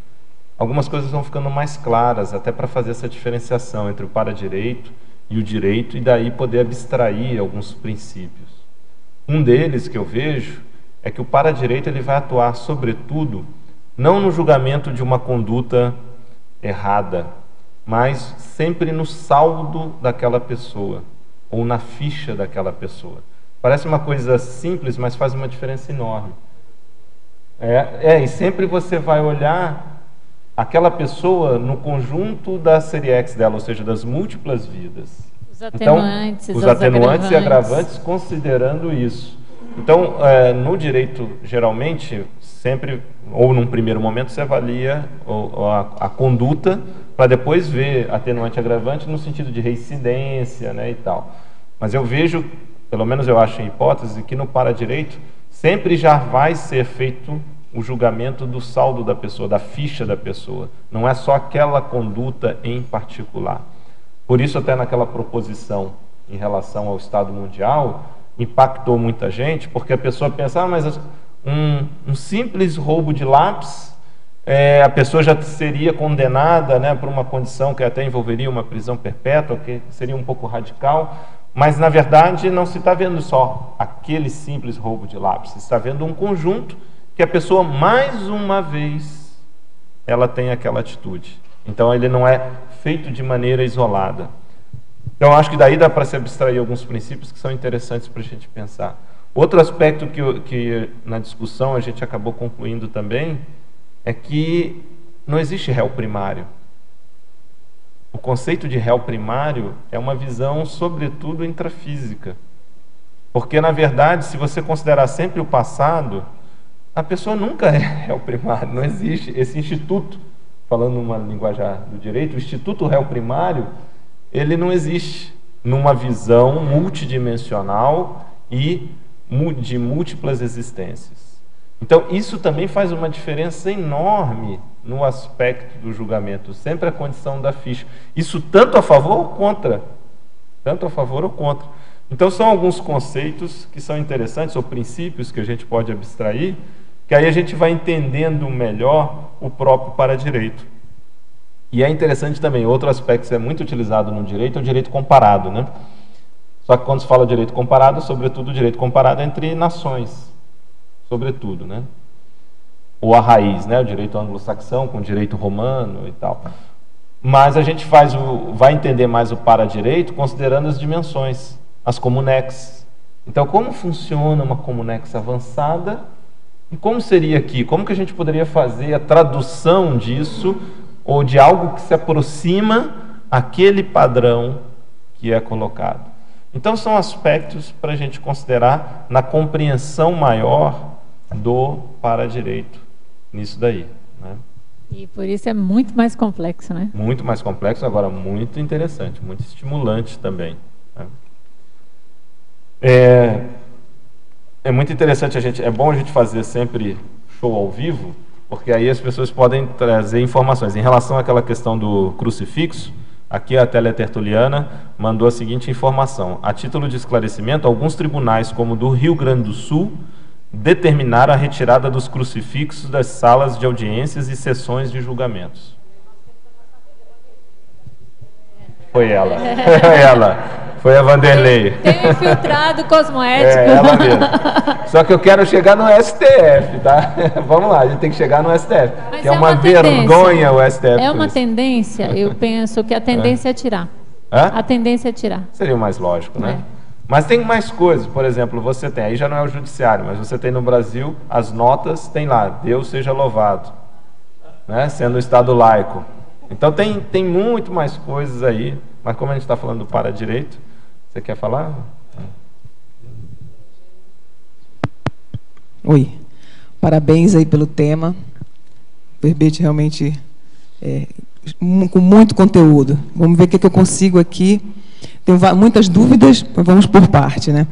algumas coisas vão ficando mais claras, até para fazer essa diferenciação entre o para-direito e o direito, e daí poder abstrair alguns princípios. Um deles que eu vejo é que o para-direito ele vai atuar, sobretudo, não no julgamento de uma conduta errada, mas sempre no saldo daquela pessoa, ou na ficha daquela pessoa. Parece uma coisa simples, mas faz uma diferença enorme. E sempre você vai olhar aquela pessoa no conjunto da série X dela, ou seja, das múltiplas vidas. Os atenuantes, então, os atenuantes e agravantes, considerando isso. Então, no direito, geralmente, sempre, ou num primeiro momento, você avalia a conduta para depois ver atenuante e agravante no sentido de reincidência, né, e tal. Mas eu vejo, pelo menos eu acho em hipótese, que no para-direito sempre já vai ser feito o julgamento do saldo da pessoa, da ficha da pessoa. Não é só aquela conduta em particular. Por isso, até naquela proposição em relação ao Estado Mundial, impactou muita gente, porque a pessoa pensa, mas um simples roubo de lápis, a pessoa já seria condenada, né, por uma condição que até envolveria uma prisão perpétua, que seria um pouco radical, mas na verdade não se está vendo só aquele simples roubo de lápis, se está vendo um conjunto que a pessoa, mais uma vez, ela tem aquela atitude. Então ele não é feito de maneira isolada. Então acho que daí dá para se abstrair alguns princípios que são interessantes para a gente pensar. Outro aspecto que na discussão a gente acabou concluindo também é que não existe réu primário. O conceito de réu primário é uma visão, sobretudo, intrafísica. Porque, na verdade, se você considerar sempre o passado, a pessoa nunca é réu primário, não existe. Esse instituto, falando numa linguajar do direito, o instituto réu primário, ele não existe numa visão multidimensional e de múltiplas existências. Então, isso também faz uma diferença enorme no aspecto do julgamento, sempre a condição da ficha. Isso tanto a favor ou contra. Tanto a favor ou contra. Então, são alguns conceitos que são interessantes, ou princípios que a gente pode abstrair, que aí a gente vai entendendo melhor o próprio para-direito. E é interessante também, outro aspecto que é muito utilizado no direito é o direito comparado, né? Só que quando se fala direito comparado, sobretudo o direito comparado entre nações, sobretudo, né? Ou a raiz, né? O direito anglo-saxão com o direito romano e tal. Mas a gente vai entender mais o para-direito considerando as dimensões, as comunex. Então, como funciona uma comunex avançada e como seria aqui? Como que a gente poderia fazer a tradução disso ou de algo que se aproxima àquele padrão que é colocado? Então, são aspectos para a gente considerar na compreensão maior do para-direito nisso daí, né? E por isso é muito mais complexo, né? Muito mais complexo, agora muito interessante, muito estimulante também, né? É muito interessante, é bom a gente fazer sempre show ao vivo, porque aí as pessoas podem trazer informações. Em relação àquela questão do crucifixo, aqui a Teletertuliana mandou a seguinte informação: a título de esclarecimento, alguns tribunais, como o do Rio Grande do Sul, determinaram a retirada dos crucifixos das salas de audiências e sessões de julgamentos. Foi ela. Foi a Vanderlei. Tem infiltrado cosmoético. É ela mesmo. Só que eu quero chegar no STF, tá? Vamos lá, a gente tem que chegar no STF. Mas que é uma vergonha o STF. É uma tendência, eu penso que a tendência é tirar. A tendência é tirar. Seria o mais lógico, né? Mas tem mais coisas, por exemplo, você tem, aí já não é o judiciário, mas você tem no Brasil, as notas, tem lá, Deus seja louvado, né? Sendo um Estado laico. Então tem muito mais coisas aí, mas como a gente está falando do para-direito, você quer falar? Oi, parabéns aí pelo tema, verbete realmente com muito conteúdo. Vamos ver o que eu consigo aqui. Tenho muitas dúvidas, mas vamos por parte, né?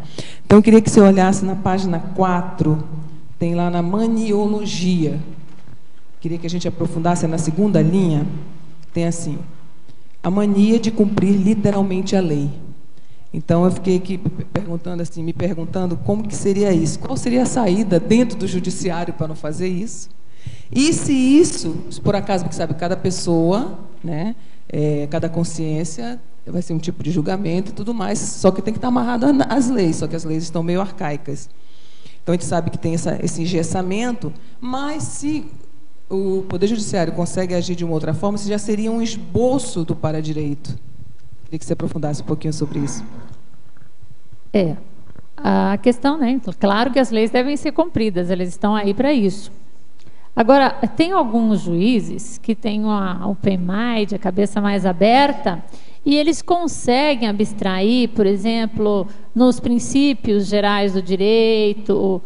Então, eu queria que você olhasse na página 4, tem lá na maniologia. Queria que a gente aprofundasse na segunda linha. Tem assim: a mania de cumprir literalmente a lei. Então, eu fiquei aqui me perguntando como que seria isso. Qual seria a saída dentro do judiciário para não fazer isso? E se isso, por acaso, porque sabe, cada pessoa, né, cada consciência vai ser um tipo de julgamento e tudo mais, só que tem que estar amarrado às leis, só que as leis estão meio arcaicas. Então, a gente sabe que tem esse engessamento, mas se o Poder Judiciário consegue agir de uma outra forma, isso já seria um esboço do para-direito. Queria que você aprofundasse um pouquinho sobre isso. A questão, né? Claro que as leis devem ser cumpridas, elas estão aí para isso. Agora, tem alguns juízes que têm um open mind, a cabeça mais aberta, e eles conseguem abstrair, por exemplo, nos princípios gerais do direito,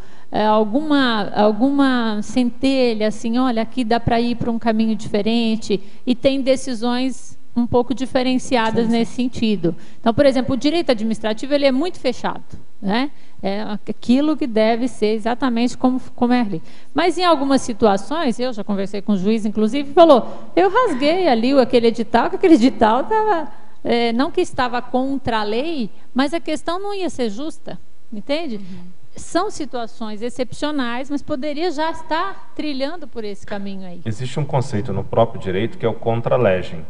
alguma centelha, assim, olha, aqui dá para ir para um caminho diferente, e tem decisões um pouco diferenciadas nesse sentido. Então, por exemplo, o direito administrativo ele é muito fechado, né? É aquilo que deve ser exatamente como é ali. Mas em algumas situações, eu já conversei com o juiz, inclusive, falou, eu rasguei ali aquele edital, que aquele edital estava, não que estava contra a lei, mas a questão não ia ser justa, entende? São situações excepcionais, mas poderia já estar trilhando por esse caminho aí. Existe um conceito no próprio direito que é o contra-legem.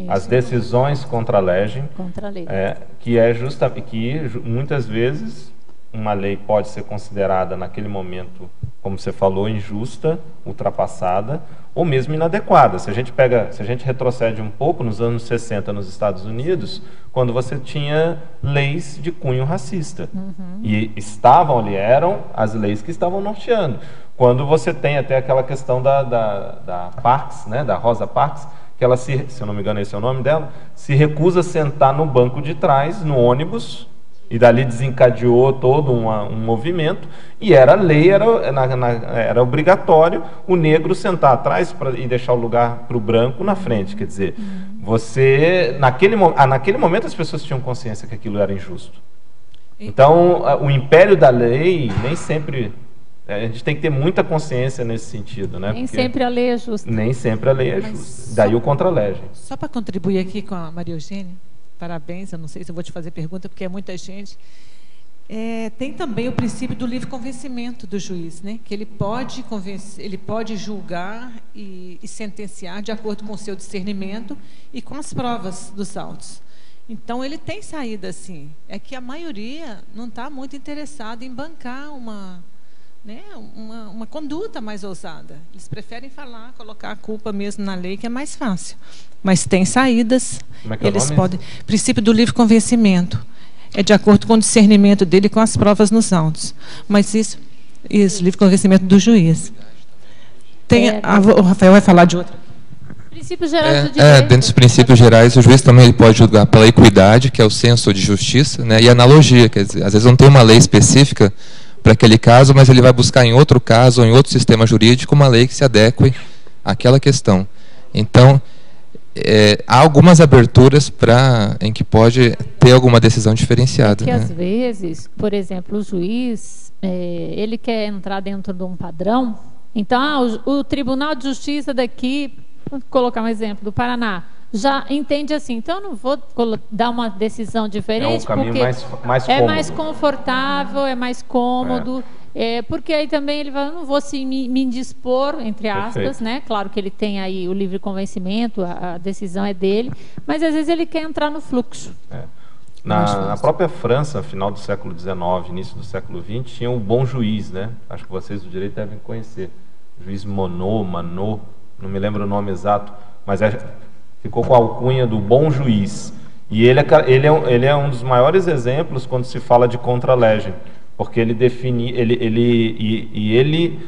As decisões contra-legem, que é justamente que muitas vezes uma lei pode ser considerada naquele momento, como você falou, injusta, ultrapassada, ou mesmo inadequada. Se a gente retrocede um pouco nos anos 60 nos Estados Unidos, quando você tinha leis de cunho racista. E estavam ali, eram as leis que estavam norteando. Quando você tem até aquela questão da Parks, né, da Rosa Parks, que ela se eu não me engano esse é o nome dela, se recusa a sentar no banco de trás, no ônibus, e dali desencadeou todo um movimento, e era lei, era obrigatório o negro sentar atrás e deixar o lugar para o branco na frente. Quer dizer, naquele momento as pessoas tinham consciência que aquilo era injusto. Então, o império da lei nem sempre... A gente tem que ter muita consciência nesse sentido, né? Nem sempre a lei é justa. Nem sempre a lei é justa. Daí o contra-legem. Só para contribuir aqui com a Maria Eugênia, parabéns, eu não sei se eu vou te fazer pergunta, porque é muita gente. Tem também o princípio do livre convencimento do juiz, né? Que ele pode convencer, ele pode julgar e sentenciar de acordo com o seu discernimento e com as provas dos autos. Então, ele tem saída, assim. É que a maioria não está muito interessada em bancar uma conduta mais ousada. Eles preferem colocar a culpa mesmo na lei, que é mais fácil. Mas tem saídas. Como é que eles podem. Princípio do livre convencimento. É de acordo com o discernimento dele, com as provas nos autos. Mas isso livre convencimento do juiz. O Rafael vai falar de outra. Princípios gerais do direito. Dentro dos princípios gerais, o juiz também ele pode julgar pela equidade, que é o senso de justiça, né, e analogia, quer dizer, às vezes não tem uma lei específica para aquele caso, mas ele vai buscar em outro caso ou em outro sistema jurídico uma lei que se adeque àquela questão. Então, há algumas aberturas em que pode ter alguma decisão diferenciada. Porque né? às vezes, por exemplo, o juiz, ele quer entrar dentro de um padrão. Então, o Tribunal de Justiça daqui, vou colocar um exemplo, do Paraná, já entende assim, então eu não vou dar uma decisão diferente, É um caminho porque mais é cômodo. mais confortável, é mais cômodo, porque aí também ele vai, eu não vou assim, me indispor, entre aspas, Perfeito. né? Claro que ele tem aí o livre convencimento, a decisão é dele, mas às vezes ele quer entrar no fluxo. Na própria França, final do século XIX, início do século XX, tinha um bom juiz, né? Acho que vocês do direito devem conhecer. O juiz Manot, não me lembro o nome exato, mas ficou com a alcunha do bom juiz. E ele é um dos maiores exemplos quando se fala de contra-legem, porque ele define, ele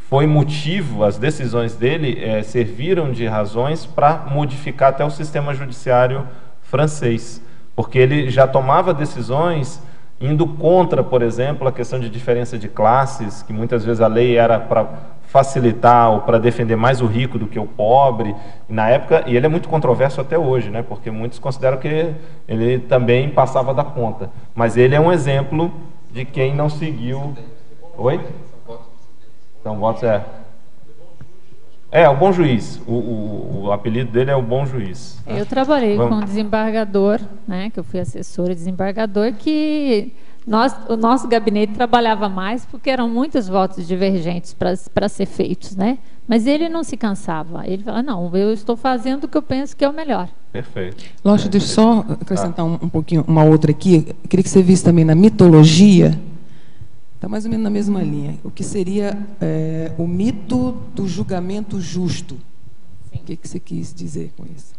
foi motivo, as decisões dele serviram de razões para modificar até o sistema judiciário francês, porque ele já tomava decisões indo contra, por exemplo, a questão de diferença de classes, que muitas vezes a lei era para facilitar ou para defender mais o rico do que o pobre. E na época, e ele é muito controverso até hoje, né? Porque muitos consideram que ele também passava da conta. Mas ele é um exemplo de quem não seguiu. Oi? São votos o bom juiz. O apelido dele é o bom juiz. Eu trabalhei com um desembargador, né? Que eu fui assessora de desembargador, que o nosso gabinete trabalhava mais porque eram muitos votos divergentes para ser feitos, né? Mas ele não se cansava. Ele falava, não, eu estou fazendo o que eu penso que é o melhor. Perfeito. Lógico, deixa eu só acrescentar um pouquinho, uma outra aqui. Eu queria que você visse também na mitologia, está mais ou menos na mesma linha, o que seria o mito do julgamento justo. Sim. O que você quis dizer com isso?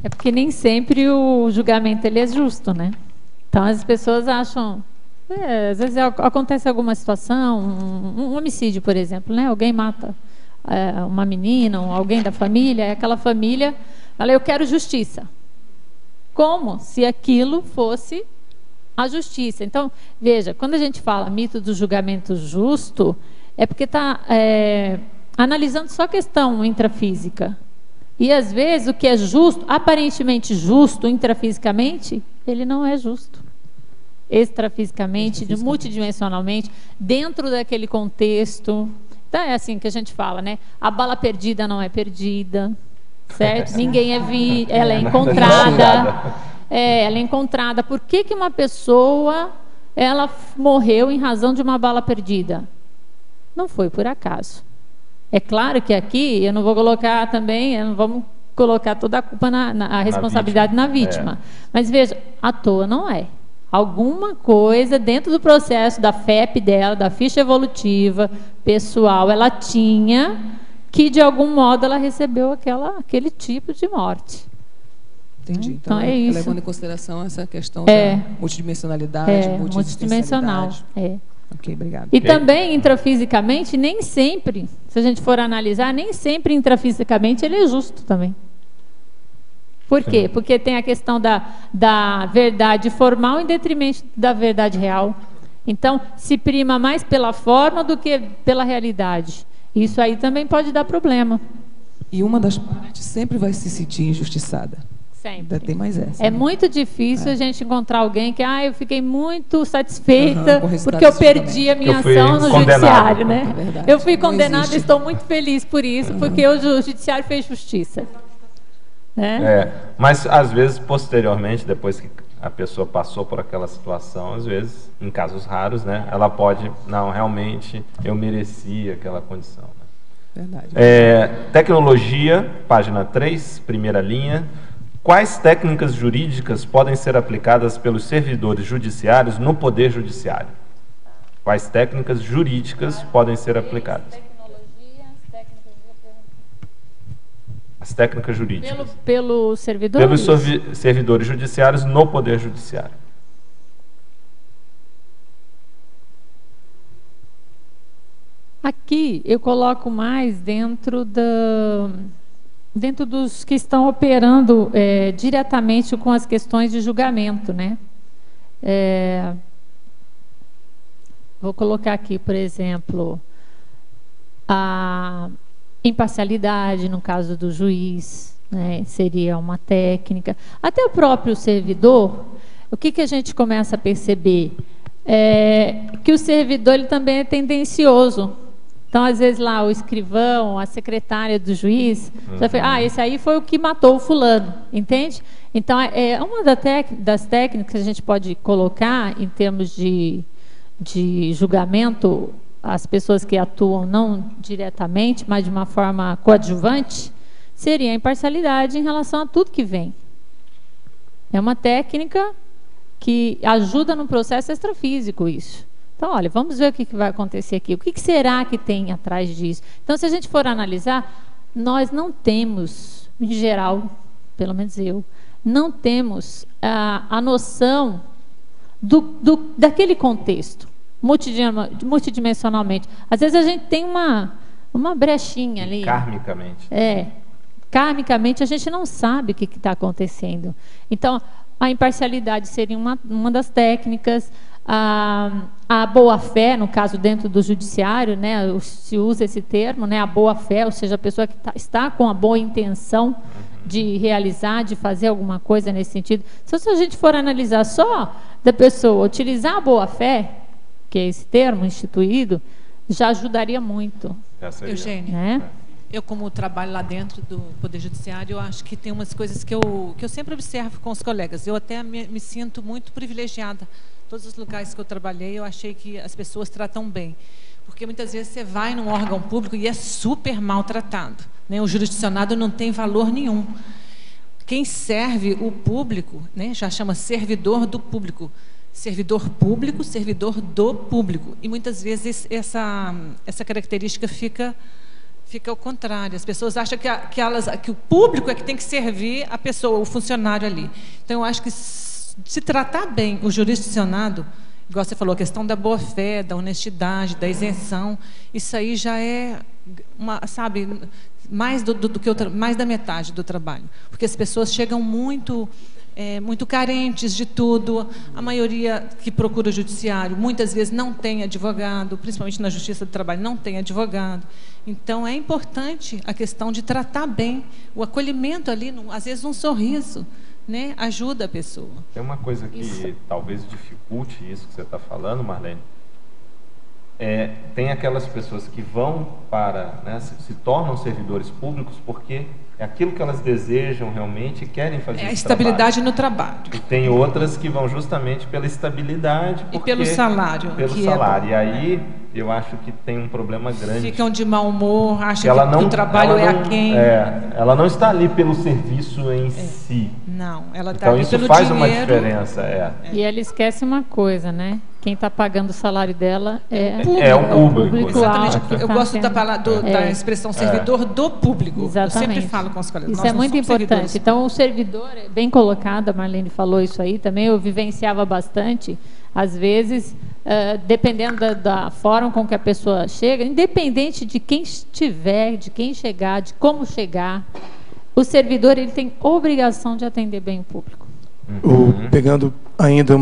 É porque nem sempre o julgamento ele é justo, né? Então, as pessoas acham... às vezes acontece alguma situação, um homicídio, por exemplo, né? Alguém mata uma menina, alguém da família, e aquela família fala, eu quero justiça. Como se aquilo fosse a justiça. Então, veja, quando a gente fala mito do julgamento justo, é porque está analisando só a questão intrafísica. E, às vezes, o que é justo, aparentemente justo intrafisicamente, ele não é justo. Extrafisicamente, multidimensionalmente, dentro daquele contexto. Então, é assim que a gente fala, né? A bala perdida não é perdida, certo? Ninguém ela é encontrada. Ela é encontrada. Por que uma pessoa ela morreu em razão de uma bala perdida? Não foi por acaso. É claro que aqui, eu não vou colocar também, não vamos colocar toda a culpa a responsabilidade na vítima. Mas veja, à toa não é. Alguma coisa dentro do processo da FEP dela, da ficha evolutiva, pessoal, ela tinha que, de algum modo, ela recebeu aquele tipo de morte. Entendi. Então é isso. Levando em consideração essa questão da multidimensionalidade, multidimensional. Ok, obrigado. E também, intrafisicamente, nem sempre, se a gente for analisar, nem sempre intrafisicamente ele é justo também. Por quê? Porque tem a questão da verdade formal em detrimento da verdade real. Então, se prima mais pela forma do que pela realidade. Isso aí também pode dar problema. E uma das partes sempre vai se sentir injustiçada. Sempre. Ainda tem mais essa. É muito difícil a gente encontrar alguém que, eu fiquei muito satisfeita porque eu perdi a minha ação no judiciário, né? Eu fui condenada e estou muito feliz por isso, porque o judiciário fez justiça. Né? Mas às vezes, posteriormente, depois que a pessoa passou por aquela situação, às vezes, em casos raros, né, ela pode, não, realmente eu merecia aquela condição. Né? Verdade. Tecnologia, página 3, primeira linha. Quais técnicas jurídicas podem ser aplicadas pelos servidores judiciários no Poder Judiciário? Quais técnicas jurídicas podem ser aplicadas? As técnicas jurídicas. Pelos servidores? Pelos servidores judiciários no Poder Judiciário. Aqui eu coloco mais dentro dos que estão operando diretamente com as questões de julgamento, né? Vou colocar aqui, por exemplo, Imparcialidade, no caso do juiz, né, seria uma técnica. Até o próprio servidor, o que a gente começa a perceber? Que o servidor ele também é tendencioso. Então, às vezes, lá o escrivão, a secretária do juiz, já fala, esse aí foi o que matou o fulano, entende? Então, uma das técnicas que a gente pode colocar em termos de julgamento, as pessoas que atuam não diretamente, mas de uma forma coadjuvante, seria a imparcialidade em relação a tudo que vem. É uma técnica que ajuda no processo extrafísico isso. Então, olha, vamos ver o que vai acontecer aqui. O que será que tem atrás disso? Então, se a gente for analisar, nós não temos, em geral, pelo menos eu, não temos a noção daquele contexto, multidimensionalmente. Às vezes a gente tem uma brechinha ali. Karmicamente. Karmicamente a gente não sabe o que está acontecendo. Então, a imparcialidade seria uma das técnicas. A boa-fé, no caso dentro do judiciário, né, se usa esse termo, né, a boa-fé, ou seja, a pessoa que está com a boa intenção de realizar, de fazer alguma coisa nesse sentido. Se a gente for analisar só da pessoa utilizar a boa-fé, que é esse termo instituído, já ajudaria muito. Eugênia, né? Eu, como trabalho lá dentro do Poder Judiciário, eu acho que tem umas coisas que eu sempre observo com os colegas. Eu até me sinto muito privilegiada. Todos os lugares que eu trabalhei, eu achei que as pessoas tratam bem. Porque muitas vezes você vai num órgão público e é super maltratado, né? O jurisdicionado não tem valor nenhum. Quem serve o público, né, já chama servidor do público. Servidor público, servidor do público. E muitas vezes essa característica fica ao contrário. As pessoas acham que o público é que tem que servir a pessoa, o funcionário ali. Então, eu acho que se tratar bem o jurisdicionado, igual você falou, a questão da boa-fé, da honestidade, da isenção, isso aí já é, mais mais da metade do trabalho. Porque as pessoas chegam muito carentes de tudo. A maioria que procura o judiciário, muitas vezes não tem advogado, principalmente na Justiça do Trabalho, não tem advogado. Então, é importante a questão de tratar bem o acolhimento ali, às vezes um sorriso, né, ajuda a pessoa. Tem uma coisa que talvez dificulte isso que você está falando, Marlene. Tem aquelas pessoas que vão né, se tornam servidores públicos porque é aquilo que elas desejam realmente e querem fazer. A estabilidade no trabalho. E tem outras que vão justamente pela estabilidade e pelo salário. E aí eu acho que tem um problema grande. Ficam de mau humor, acham que o trabalho é aquém. Ela não está ali pelo serviço em si. Não, ela está ali pelo dinheiro. Então isso faz uma diferença. E ela esquece uma coisa, né? Quem está pagando o salário dela é o público. Exatamente. Eu gosto da expressão servidor do público. Exatamente. Eu sempre falo com os colegas. Isso é muito importante. Então, o servidor, bem colocado, a Marlene falou isso aí também, eu vivenciava bastante. Às vezes, dependendo da forma com que a pessoa chega, independente de quem estiver, de quem chegar, de como chegar, o servidor ele tem obrigação de atender bem o público. Pegando ainda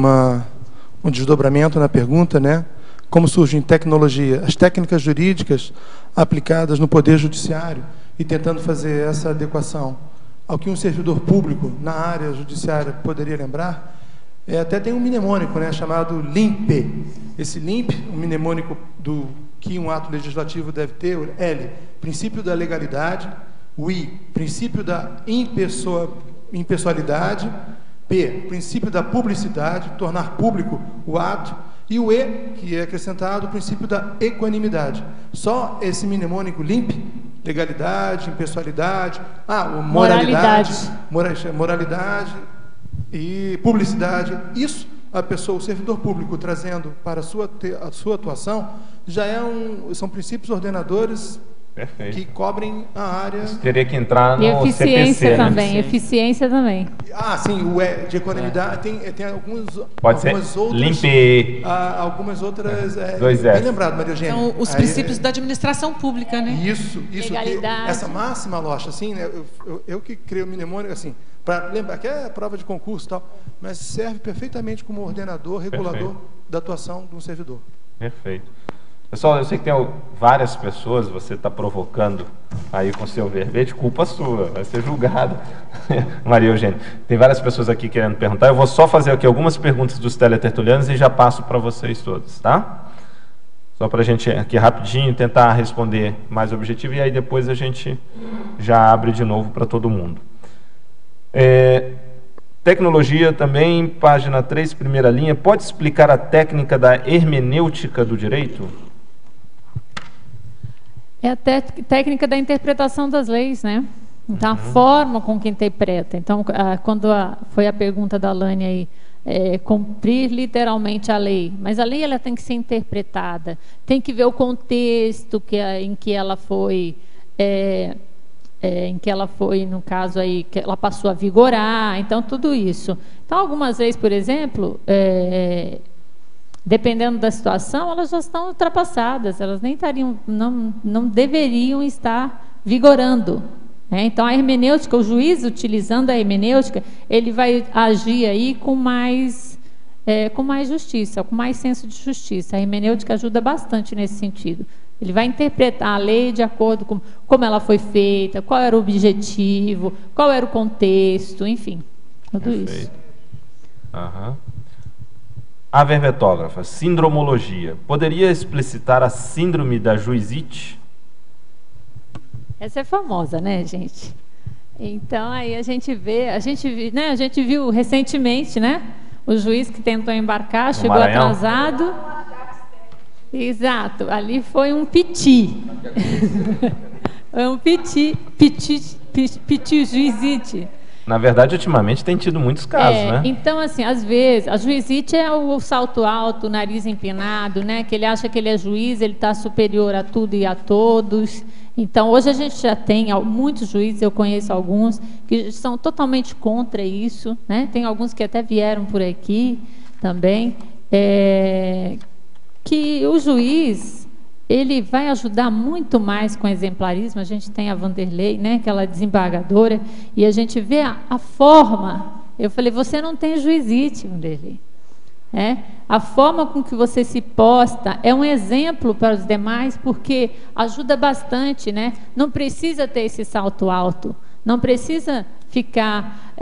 um desdobramento na pergunta, né? Como surgem tecnologia, as técnicas jurídicas aplicadas no Poder Judiciário e tentando fazer essa adequação ao que um servidor público na área judiciária poderia lembrar, até tem um mnemônico, né, chamado LIMP. Esse LIMP, um mnemônico que um ato legislativo deve ter, o L, princípio da legalidade, o I, princípio da impessoalidade, P, princípio da publicidade, tornar público o ato, e o E, que é acrescentado, o princípio da equanimidade. Só esse mnemônico LIMP, legalidade, impessoalidade, moralidade e publicidade, isso a pessoa, o servidor público trazendo para a sua atuação, já são princípios ordenadores. Perfeito. Que cobrem a área. Isso teria que entrar no eficiência CPC, também, né? Eficiência também. Sim, o E de equanimidade tem algumas outras. Limpe. Algumas outras. Bem lembrado, Maria Eugênia. São os princípios da administração pública, né? Isso. Essa máxima, Locha, assim, né? Eu que criei o mnemônico, assim, para lembrar que é prova de concurso e tal, mas serve perfeitamente como ordenador, regulador da atuação de um servidor. Perfeito. Pessoal, eu sei que tem várias pessoas, você está provocando aí com seu verbete, culpa sua, vai ser julgado. Maria Eugênia, tem várias pessoas aqui querendo perguntar, eu vou só fazer aqui algumas perguntas dos teletertulianos e já passo para vocês todos, tá? Só para a gente aqui rapidinho tentar responder mais objetivo e aí depois a gente já abre de novo para todo mundo. Tecnologia também, página 3, primeira linha, pode explicar a técnica da hermenêutica do direito? É a técnica da interpretação das leis, né? Então, a forma com que interpreta. Então, quando foi a pergunta da Lânia aí, cumprir literalmente a lei. Mas a lei ela tem que ser interpretada. Tem que ver o contexto em que ela foi... no caso aí, que ela passou a vigorar, então tudo isso. Então, algumas leis, por exemplo, dependendo da situação, elas já estão ultrapassadas, elas nem estariam, não deveriam estar vigorando. Né? Então, a hermenêutica, o juiz utilizando a hermenêutica, ele vai agir aí com mais justiça, com mais senso de justiça. A hermenêutica ajuda bastante nesse sentido. Ele vai interpretar a lei de acordo com como ela foi feita, qual era o objetivo, qual era o contexto, enfim, tudo Perfeito. Isso. Uhum. A verbetógrafa, sindromologia. Poderia explicitar a síndrome da juizite? Essa é famosa, né, gente? Então, aí a gente viu recentemente, né? O juiz que tentou embarcar, chegou atrasado. Exato, ali foi um piti. Um piti juizite. Na verdade, ultimamente tem tido muitos casos, né? Então, assim, às vezes, a juizite é o salto alto, o nariz empinado, né? Que ele acha que ele é juiz, ele está superior a tudo e a todos. Então, hoje a gente já tem muitos juízes, eu conheço alguns, que são totalmente contra isso, né? Tem alguns que até vieram por aqui também, que o juiz, ele vai ajudar muito mais com exemplarismo. A gente tem a Vanderlei, né, aquela desembargadora, e a gente vê a forma. Eu falei, você não tem juizite, Vanderlei. A forma com que você se posta é um exemplo para os demais, porque ajuda bastante, né? Não precisa ter esse salto alto, não precisa ficar,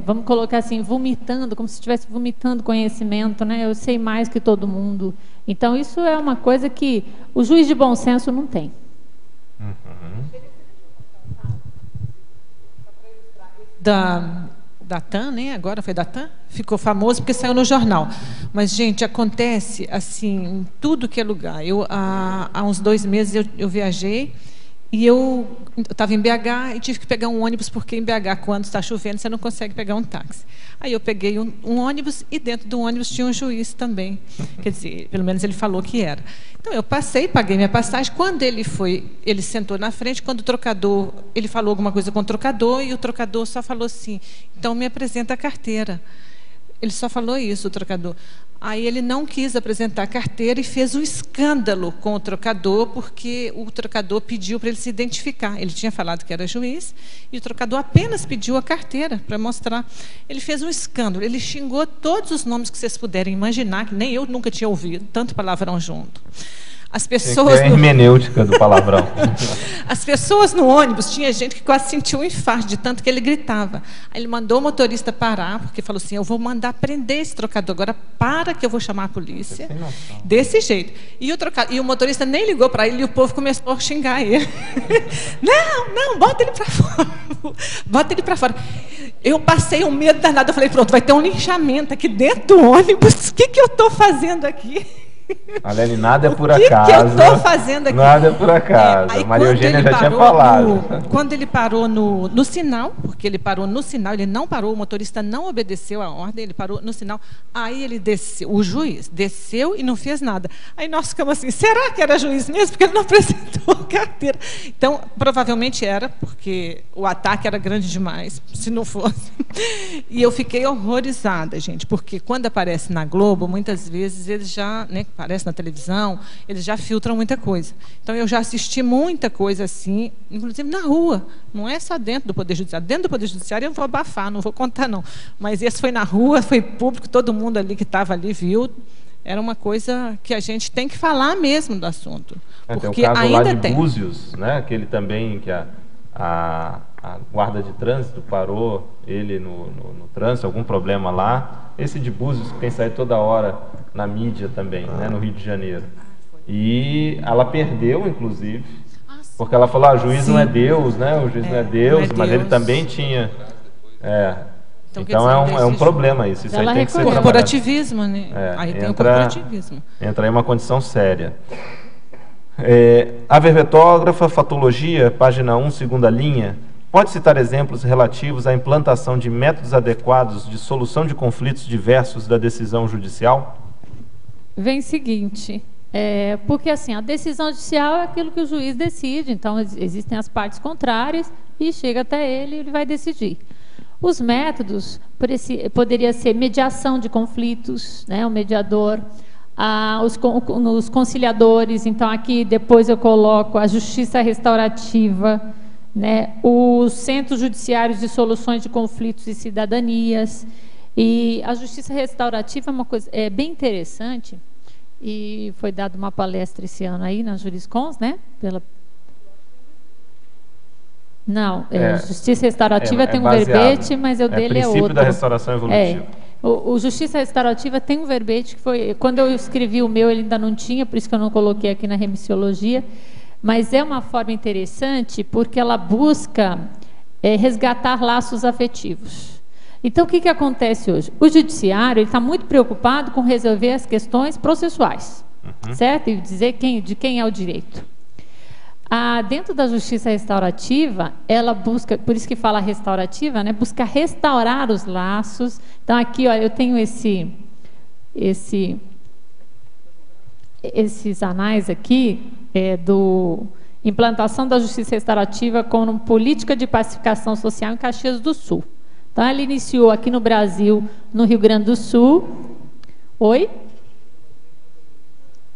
vamos colocar assim, vomitando, como se estivesse vomitando conhecimento, né? Eu sei mais que todo mundo. Então, isso é uma coisa que o juiz de bom senso não tem. Da TAM, né? Agora foi da TAM, ficou famoso porque saiu no jornal. Mas, gente, acontece assim, em tudo que é lugar. Há uns 2 meses eu viajei e eu estava em BH e tive que pegar um ônibus, porque em BH, quando está chovendo, você não consegue pegar um táxi. Aí eu peguei um ônibus e dentro do ônibus tinha um juiz também. Quer dizer, pelo menos ele falou que era. Então eu passei, paguei minha passagem. Quando ele sentou na frente, quando o trocador, ele falou alguma coisa com o trocador e o trocador só falou assim, então me apresenta a carteira. Ele só falou isso, o trocador. Aí ele não quis apresentar a carteira e fez um escândalo com o trocador, porque o trocador pediu para ele se identificar. Ele tinha falado que era juiz e o trocador apenas pediu a carteira para mostrar. Ele fez um escândalo, ele xingou todos os nomes que vocês puderem imaginar, que nem eu nunca tinha ouvido, tanto palavrão junto. As pessoas é a hermenêutica do palavrão. As pessoas no ônibus, tinha gente que quase sentiu um infarto de tanto que ele gritava. Aí ele mandou o motorista parar, porque falou assim, eu vou mandar prender esse trocador, agora para que eu vou chamar a polícia. Desse jeito. E o motorista nem ligou para ele e o povo começou a xingar ele. Não, bota ele para fora. Bota ele para fora. Eu passei um medo danado, eu falei, pronto, vai ter um linchamento aqui dentro do ônibus, o que eu estou fazendo aqui? Alene, nada é por acaso. O que eu estou fazendo aqui? Nada é por acaso. Maria Eugênia já tinha falado. Quando ele parou no sinal, porque ele parou no sinal, ele não parou, o motorista não obedeceu a ordem, ele parou no sinal, aí ele desceu, o juiz desceu e não fez nada. Aí nós ficamos assim, será que era juiz mesmo? Porque ele não apresentou a carteira. Então, provavelmente era, porque o ataque era grande demais, se não fosse. E eu fiquei horrorizada, gente, porque quando aparece na Globo, muitas vezes eles já, né, aparece na televisão, eles já filtram muita coisa. Então, eu já assisti muita coisa assim, inclusive na rua, não é só dentro do Poder Judiciário. Dentro do Poder Judiciário eu vou abafar, não vou contar, não. Mas esse foi na rua, foi público, todo mundo ali que estava ali viu. era uma coisa que a gente tem que falar mesmo do assunto. Porque tem o caso ainda lá de tem. Búzios, né? Que ele também, que a guarda de trânsito parou ele no trânsito, algum problema lá. Esse de Búzios, que tem saído toda hora na mídia também, né? No Rio de Janeiro. E ela perdeu, inclusive, porque ela falou, o juiz não é Deus, né? O juiz não é Deus, mas ele também tinha... Então é um problema isso. Isso aí tem que ser trabalhado. Corporativismo, né? Aí tem o corporativismo. Entra aí uma condição séria. A verbetógrafa, fatologia, página 1, segunda linha, pode citar exemplos relativos à implantação de métodos adequados de solução de conflitos diversos da decisão judicial? Vem o seguinte, porque assim, a decisão judicial é aquilo que o juiz decide, então existem as partes contrárias e chega até ele e ele vai decidir. Os métodos, poderia ser mediação de conflitos, né, o mediador, os conciliadores, então aqui depois eu coloco a justiça restaurativa, né, os centros judiciários de soluções de conflitos e cidadanias. E a justiça restaurativa é uma coisa bem interessante, e foi dada uma palestra esse ano aí na Juriscons, né? Justiça restaurativa tem um verbete, mas o dele é outro. Princípio da restauração evolutiva. O Justiça Restaurativa tem um verbete que foi... Quando eu escrevi o meu, ele ainda não tinha, por isso que eu não coloquei aqui na remissiologia, mas é uma forma interessante porque ela busca resgatar laços afetivos. Então, o que acontece hoje? O judiciário está muito preocupado com resolver as questões processuais, certo? E dizer de quem é o direito. Dentro da justiça restaurativa, ela busca, por isso que fala restaurativa, né? Busca restaurar os laços. Então, aqui, ó, eu tenho esses anais aqui, do implantação da justiça restaurativa como política de pacificação social em Caxias do Sul. Então, ela iniciou aqui no Brasil, no Rio Grande do Sul. Oi?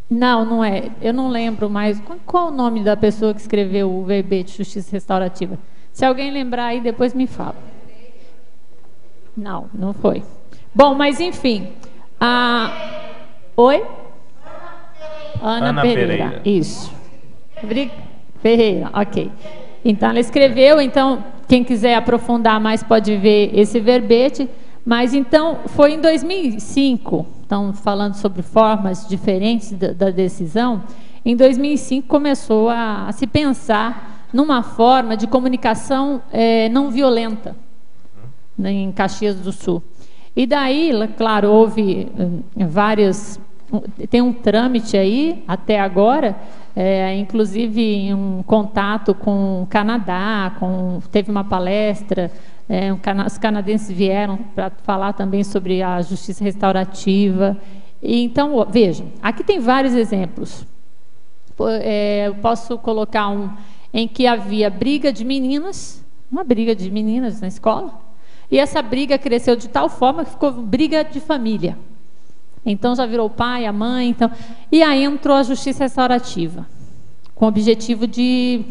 Não é. Eu não lembro mais. Qual o nome da pessoa que escreveu o verbete de justiça restaurativa? Se alguém lembrar aí, depois me fala. Não foi. Bom, mas enfim. Oi? Ana Pereira. Isso. Ferreira, ok. Então, ela escreveu, então, quem quiser aprofundar mais pode ver esse verbete, mas então, foi em 2005, então, falando sobre formas diferentes da decisão, em 2005 começou a se pensar numa forma de comunicação não violenta, né, em Caxias do Sul. E daí, claro, houve tem um trâmite aí, até agora, inclusive um contato com o Canadá, teve uma palestra, os canadenses vieram para falar também sobre a justiça restaurativa. Então, vejam, aqui tem vários exemplos. Eu posso colocar um em que havia briga de meninas, uma briga de meninas na escola, e essa briga cresceu de tal forma que ficou briga de família. Então, já virou o pai, a mãe. Então, e aí entrou a justiça restaurativa, com o objetivo de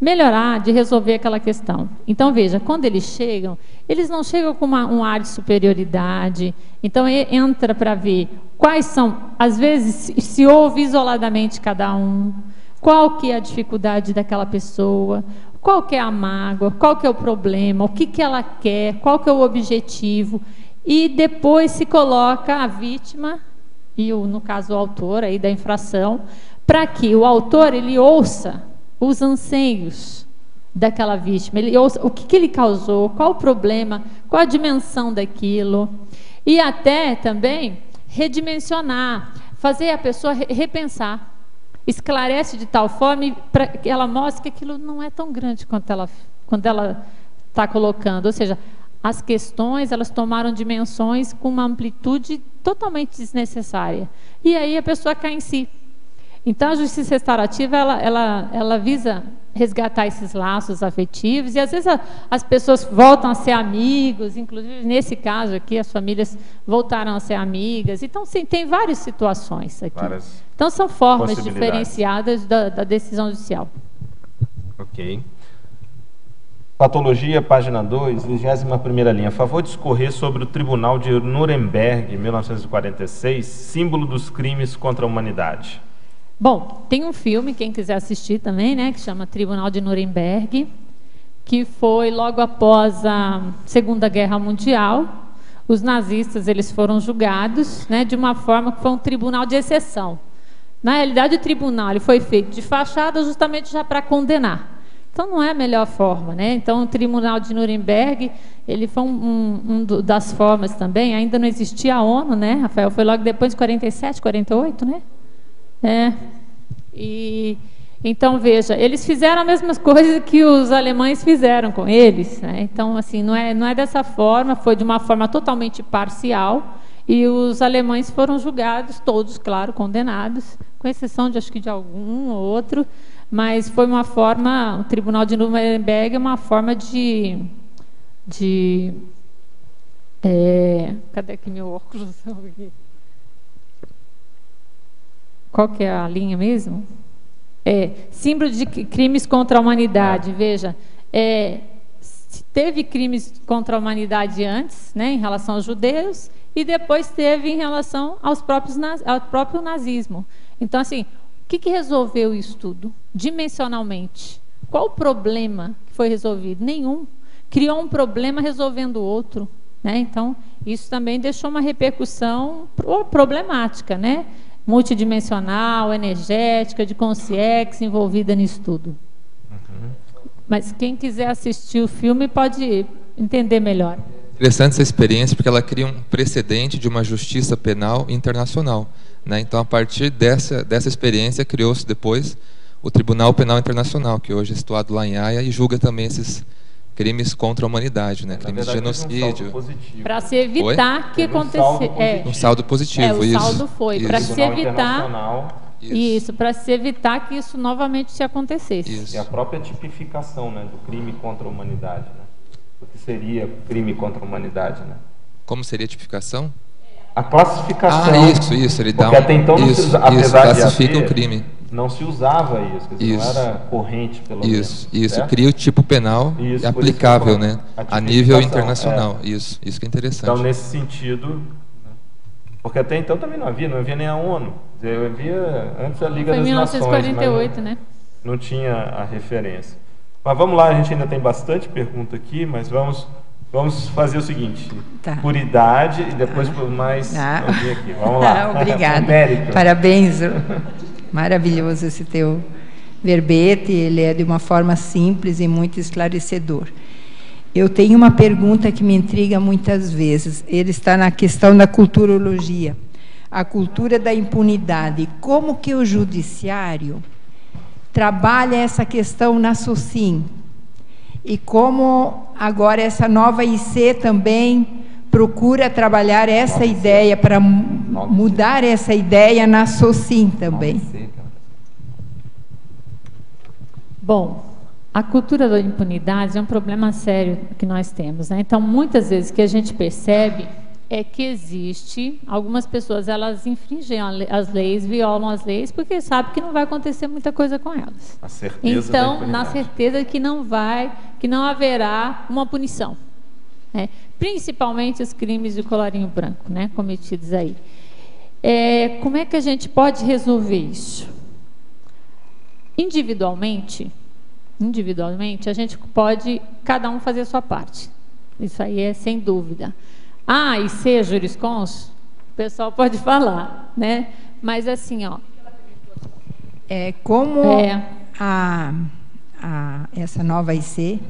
melhorar, de resolver aquela questão. Então, veja, quando eles chegam, eles não chegam com um ar de superioridade. Então, entra para ver quais são, às vezes, se ouve isoladamente cada um, qual que é a dificuldade daquela pessoa, qual que é a mágoa, qual que é o problema, o que ela quer, qual que é o objetivo. E depois se coloca a vítima e, no caso, o autor aí da infração, para que o autor ele ouça os anseios daquela vítima, ele ouça o que ele causou, qual o problema, qual a dimensão daquilo, e até também redimensionar, fazer a pessoa repensar, esclarece de tal forma para que ela mostre que aquilo não é tão grande quanto ela está colocando, ou seja, as questões, elas tomaram dimensões com uma amplitude totalmente desnecessária. E aí a pessoa cai em si. Então, a justiça restaurativa, ela visa resgatar esses laços afetivos, e às vezes as pessoas voltam a ser amigos, inclusive nesse caso aqui, as famílias voltaram a ser amigas. Então, sim, tem várias situações aqui. Então, são formas diferenciadas da decisão judicial. Ok. Patologia, página 2, 21ª linha. A favor de discorrer sobre o Tribunal de Nuremberg, 1946, símbolo dos crimes contra a humanidade. Bom, tem um filme, quem quiser assistir também, né, que chama Tribunal de Nuremberg, que foi logo após a Segunda Guerra Mundial. Os nazistas, eles foram julgados, né, de uma forma que foi um tribunal de exceção. Na realidade, o tribunal ele foi feito de fachada justamente já para condenar. Então, não é a melhor forma, né? Então, o Tribunal de Nuremberg, ele foi das formas também, ainda não existia a ONU, né, Rafael? Foi logo depois de 47, 48, né? Então, veja, eles fizeram a mesma coisa que os alemães fizeram com eles, né? Então, assim, não é dessa forma, foi de uma forma totalmente parcial, e os alemães foram julgados, todos, claro, condenados, com exceção de, acho que de algum ou outro, mas foi uma forma, o Tribunal de Nuremberg é uma forma cadê aqui meu óculos? Qual que é a linha mesmo? Símbolo de crimes contra a humanidade. Veja, teve crimes contra a humanidade antes, né, em relação aos judeus, e depois teve em relação ao próprio nazismo. Então, assim, o que resolveu isso tudo? Dimensionalmente. Qual o problema que foi resolvido? Nenhum. Criou um problema resolvendo o outro, né? Então, isso também deixou uma repercussão problemática, né? Multidimensional, energética, de consciência envolvida nisso tudo. Mas quem quiser assistir o filme pode entender melhor. Interessante essa experiência, porque ela cria um precedente de uma justiça penal internacional, né? Então, a partir dessa experiência, criou-se depois o Tribunal Penal Internacional, que hoje é situado lá em Haia e julga também esses crimes contra a humanidade, né? Crimes de genocídio. Para se evitar que acontecesse. Um saldo positivo, isso. O saldo foi. Para se evitar. Isso, para se evitar que isso novamente se acontecesse. Isso. E a própria tipificação, né, do crime contra a humanidade, né? O que seria crime contra a humanidade, né? Como seria a tipificação? A classificação. Isso, ele dá porque até então, classifica o crime. Não se usava isso, quer dizer, não era corrente, pelo menos. Isso, cria o tipo penal aplicável, né, a nível internacional. Isso que é interessante. Então, nesse sentido, porque até então também não havia nem a ONU. Havia antes a Liga das Nações. Foi em 1948, né? Não tinha a referência. Mas vamos lá, a gente ainda tem bastante pergunta aqui, mas vamos fazer o seguinte, por idade e depois por mais alguém aqui. Vamos lá. Obrigada. Parabéns. Maravilhoso esse teu verbete, ele é de uma forma simples e muito esclarecedor. Eu tenho uma pergunta que me intriga muitas vezes. Ele está na questão da culturologia, a cultura da impunidade. Como que o judiciário trabalha essa questão na SOCIM? E como agora essa nova IC também procura trabalhar essa ideia, para mudar essa ideia na SOCIM também? Bom, a cultura da impunidade é um problema sério que nós temos, né? Então, muitas vezes que a gente percebe é que existe, algumas pessoas elas infringem as leis, violam as leis, porque sabem que não vai acontecer muita coisa com elas. A certeza então, na certeza que não haverá uma punição, né? Principalmente os crimes de colarinho branco, né, cometidos aí. Como é que a gente pode resolver isso? Individualmente, a gente pode, cada um fazer a sua parte. Isso aí é sem dúvida. E ser juriscons, o pessoal pode falar, né? Mas assim, essa nova IC,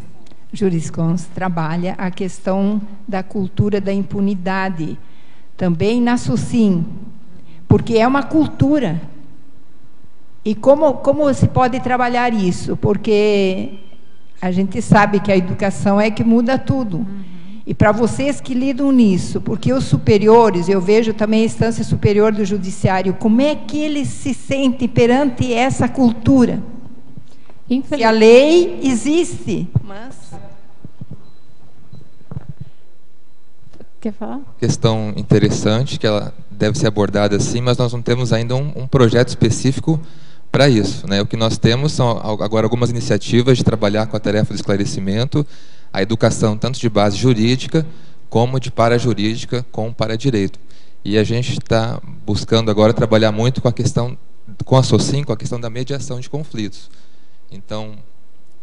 Juriscons, trabalha a questão da cultura da impunidade, também na SOCIM, porque é uma cultura. E como se pode trabalhar isso? Porque a gente sabe que a educação é que muda tudo. E para vocês que lidam nisso, porque os superiores, eu vejo também a instância superior do judiciário, como é que eles se sentem perante essa cultura? Se a lei existe, mas... Quer falar? Questão interessante, que ela deve ser abordada assim, mas nós não temos ainda um projeto específico para isso, né? O que nós temos são agora algumas iniciativas de trabalhar com a tarefa de esclarecimento, a educação tanto de base jurídica como de parajurídica com paradireito. E a gente está buscando agora trabalhar muito com a questão, com a SOCIM, com a questão da mediação de conflitos. Então,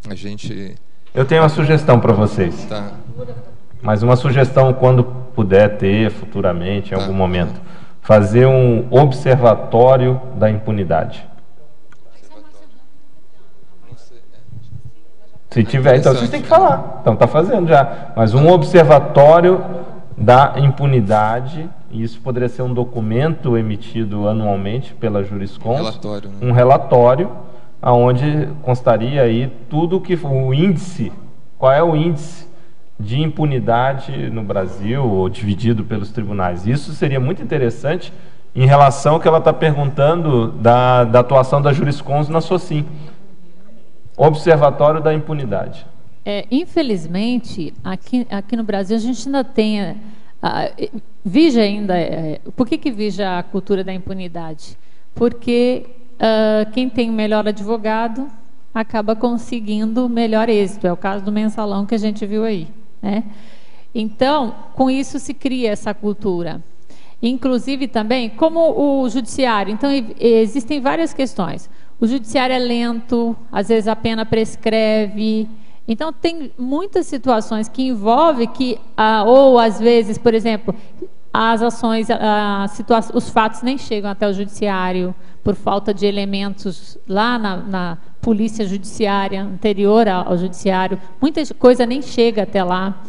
a gente... Eu tenho uma sugestão para vocês. Tá. Mas uma sugestão quando puder ter futuramente, em algum momento. Fazer um observatório da impunidade. Se tiver, então vocês têm que falar. Então está fazendo já. Mas um observatório da impunidade, e isso poderia ser um documento emitido anualmente pela Juriscons, relatório, né? Um relatório onde constaria aí tudo que o índice, qual é o índice de impunidade no Brasil, ou dividido pelos tribunais. Isso seria muito interessante em relação ao que ela está perguntando da atuação da Juriscons na SOCIM. Observatório da impunidade. Infelizmente, aqui no Brasil, a gente ainda tem... vige ainda... por que vige a cultura da impunidade? Porque quem tem o melhor advogado acaba conseguindo melhor êxito. É o caso do mensalão que a gente viu aí, né? Então, com isso se cria essa cultura. Inclusive também, como o judiciário... Então, existem várias questões. O judiciário é lento, às vezes a pena prescreve. Então, tem muitas situações que envolvem que, ou às vezes, por exemplo, as ações, os fatos nem chegam até o judiciário por falta de elementos lá na polícia judiciária, anterior ao judiciário. Muita coisa nem chega até lá.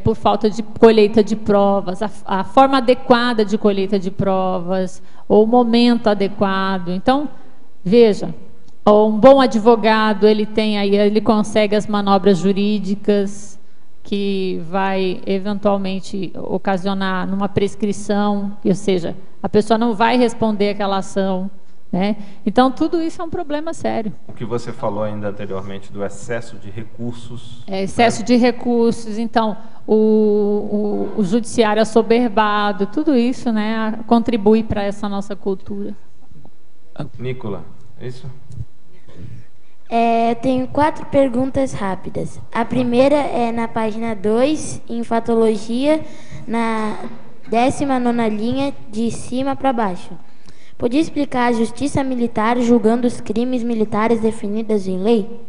Por falta de colheita de provas, a forma adequada de colheita de provas, ou o momento adequado. Então, veja, um bom advogado, ele consegue as manobras jurídicas que vai eventualmente ocasionar numa prescrição, ou seja, a pessoa não vai responder aquela ação, né? Então, tudo isso é um problema sério. O que você falou ainda anteriormente do excesso de recursos. Excesso de recursos, então, o judiciário assoberbado, tudo isso, né, contribui para essa nossa cultura. Nicola, é isso? Tenho 4 perguntas rápidas. A primeira é na página 2, em Fatologia, na 19ª linha, de cima para baixo. Podia explicar a justiça militar julgando os crimes militares definidos em lei?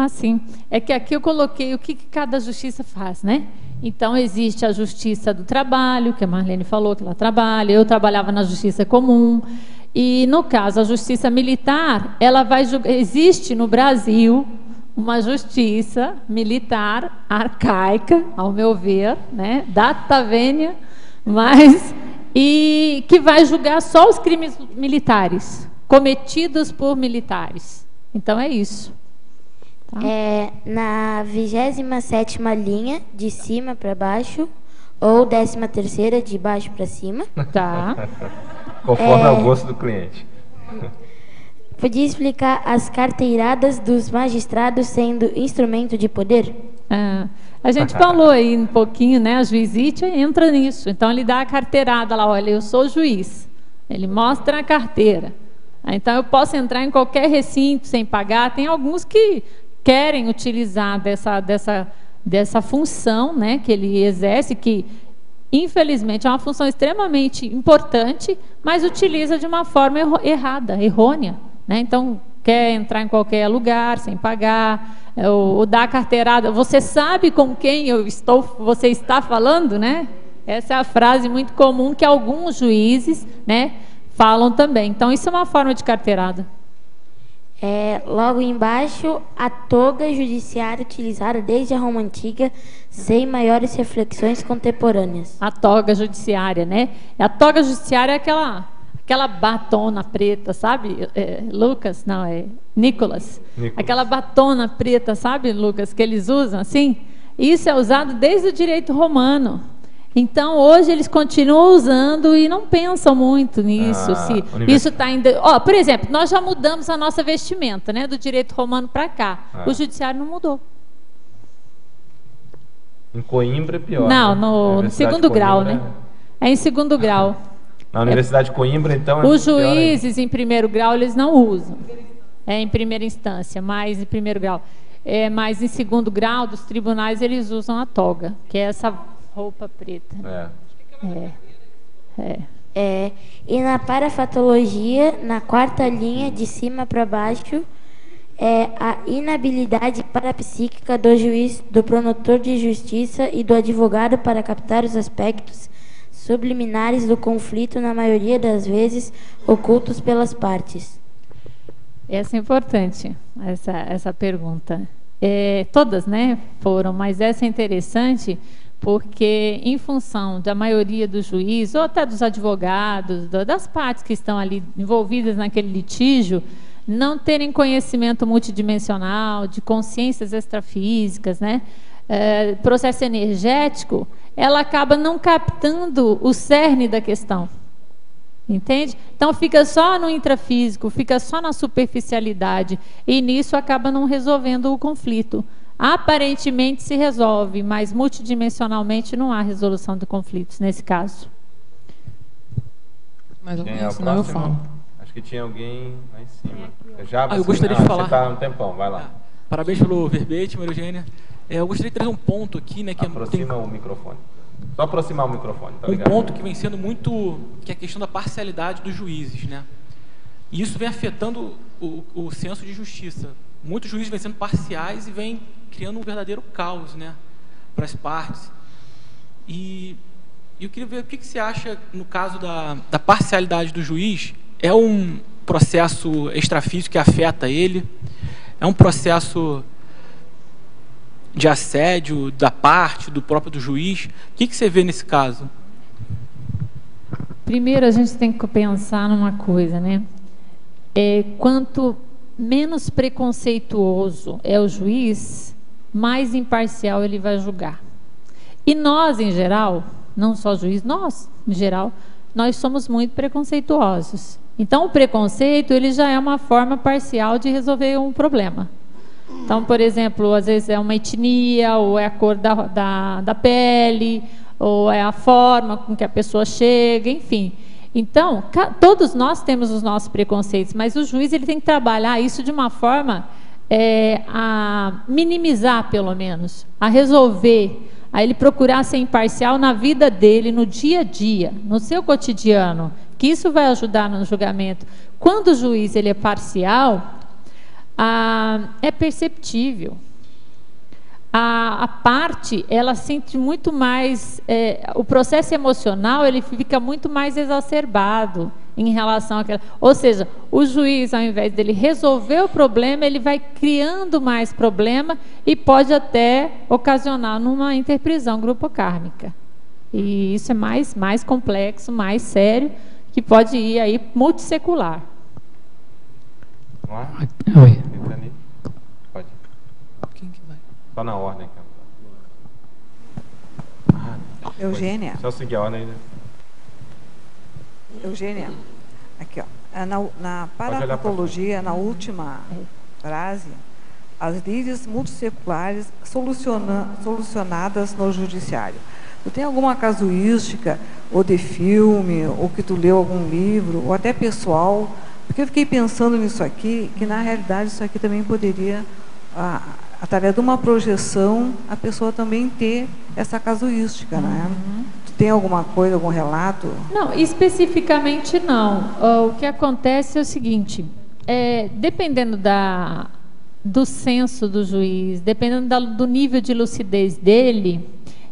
Sim. É que aqui eu coloquei o que cada justiça faz, né? Então, existe a justiça do trabalho, que a Marlene falou que ela trabalha. Eu trabalhava na justiça comum. E, no caso, a justiça militar, ela vai julgar... Existe no Brasil uma justiça militar arcaica, ao meu ver, né? Data vênia, mas... E que vai julgar só os crimes militares, cometidos por militares. Então, é isso. Tá? Na 27ª linha, de cima para baixo, ou 13ª, de baixo para cima. Tá. Conforme ao gosto do cliente. Podia explicar as carteiradas dos magistrados sendo instrumento de poder? A gente falou aí um pouquinho, né? A juizite entra nisso. Então, ele dá a carteirada lá, olha, eu sou juiz. Ele mostra a carteira. Então, eu posso entrar em qualquer recinto sem pagar. Tem alguns que querem utilizar dessa função, né, que ele exerce, que, infelizmente, é uma função extremamente importante, mas utiliza de uma forma errônea, né? Então, quer entrar em qualquer lugar sem pagar, ou dar carteirada. Você sabe com quem você está falando, né? Essa é a frase muito comum que alguns juízes, né, falam também. Então, isso é uma forma de carteirada. Logo embaixo, a toga judiciária utilizada desde a Roma Antiga, sem maiores reflexões contemporâneas. A toga judiciária, né? A toga judiciária é aquela batona preta, sabe? Lucas? Não, Nicolas. Aquela batona preta, sabe, Lucas, que eles usam assim? Isso é usado desde o direito romano. Então, hoje, eles continuam usando e não pensam muito nisso. Isso está ainda... por exemplo, nós já mudamos a nossa vestimenta, né, do direito romano para cá. O judiciário não mudou. Em Coimbra é pior. Não, no segundo grau, né? É em segundo grau. Na Universidade de Coimbra, então... Os juízes em primeiro grau, eles não usam. Em primeira instância, mas em primeiro grau. Mas em segundo grau, dos tribunais, eles usam a toga, que é essa roupa preta. E na parafatologia, na quarta linha, de cima para baixo, a inabilidade parapsíquica do juiz, do promotor de justiça e do advogado para captar os aspectos subliminares do conflito, na maioria das vezes ocultos pelas partes. Essa é importante, essa pergunta. Todas, né, foram, mas essa é interessante porque, em função da maioria dos juízes, ou até dos advogados, das partes que estão ali envolvidas naquele litígio, não terem conhecimento multidimensional, de consciências extrafísicas, né, processo energético, ela acaba não captando o cerne da questão. Entende? Então fica só no intrafísico, fica só na superficialidade, e nisso acaba não resolvendo o conflito. Aparentemente se resolve, mas multidimensionalmente não há resolução de conflitos nesse caso. Mas senão eu falo. Acho que tinha alguém lá em cima. Eu gostaria de falar. Você está um tempão, vai lá. Parabéns pelo verbete, Maria Eugênia. Eu gostaria de trazer um ponto aqui, né, que aproxima o microfone. Só aproximar o microfone, tá ligado? Um ponto que vem sendo muito, que é a questão da parcialidade dos juízes, né? E isso vem afetando o senso de justiça. Muitos juízes vêm sendo parciais e vêm criando um verdadeiro caos, né, para as partes. E eu queria ver o que você acha no caso da parcialidade do juiz. É um processo extrafísico que afeta ele? É um processo de assédio da parte, do próprio juiz? O que você vê nesse caso? Primeiro, a gente tem que pensar numa coisa, né? Quanto menos preconceituoso é o juiz, mais imparcial ele vai julgar. E nós, em geral, não só juiz, nós, em geral, nós somos muito preconceituosos. Então, o preconceito, ele já é uma forma parcial de resolver um problema. Então, por exemplo, às vezes é uma etnia, ou é a cor da pele, ou é a forma com que a pessoa chega, enfim. Então, todos nós temos os nossos preconceitos, mas o juiz ele tem que trabalhar isso de uma forma a minimizar, pelo menos, a resolver, a ele procurar ser imparcial na vida dele, no dia a dia, no seu cotidiano, que isso vai ajudar no julgamento. Quando o juiz ele é parcial, é perceptível. A parte, ela sente muito mais, o processo emocional, ele fica muito mais exacerbado em relação àquela. Ou seja, o juiz, ao invés dele resolver o problema, ele vai criando mais problema e pode até ocasionar numa interprisão grupocármica. E isso é mais complexo, mais sério, que pode ir aí multissecular. Vamos lá? Oi. Pode. Quem que vai? Só na ordem. Eugênia. Só seguir a ordem. Eugênia, aqui, ó. Na parafatologia, na última frase, as lides multisseculares solucionadas no judiciário. Tu tem alguma casuística, ou de filme, ou que tu leu algum livro, ou até pessoal? Porque eu fiquei pensando nisso aqui, que na realidade isso aqui também poderia, através de uma projeção, a pessoa também ter essa casuística, né? Tu tem alguma coisa, algum relato? Não, especificamente não. O que acontece é o seguinte, dependendo do senso do juiz, dependendo do nível de lucidez dele,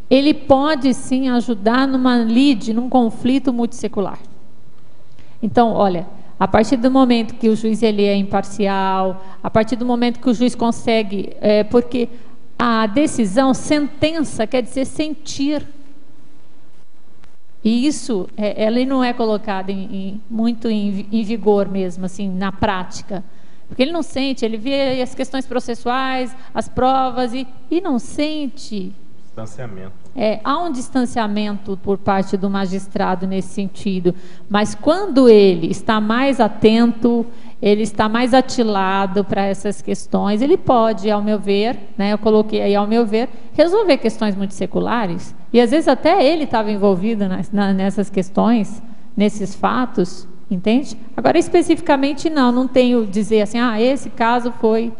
ele pode sim ajudar num conflito multissecular. Então, olha, a partir do momento que o juiz ele é imparcial, a partir do momento que o juiz consegue, porque a decisão, sentença, quer dizer sentir. E isso, ela não é colocada muito em vigor mesmo, assim, na prática. Porque ele não sente, ele vê as questões processuais, as provas, e não sente. Distanciamento. Há um distanciamento por parte do magistrado nesse sentido, mas quando ele está mais atento, ele está mais atilado para essas questões, ele pode, ao meu ver, né, eu coloquei aí ao meu ver, resolver questões multisseculares, e às vezes até ele estava envolvido nessas questões, nesses fatos, entende? Agora, especificamente, não tenho dizer assim, esse caso foi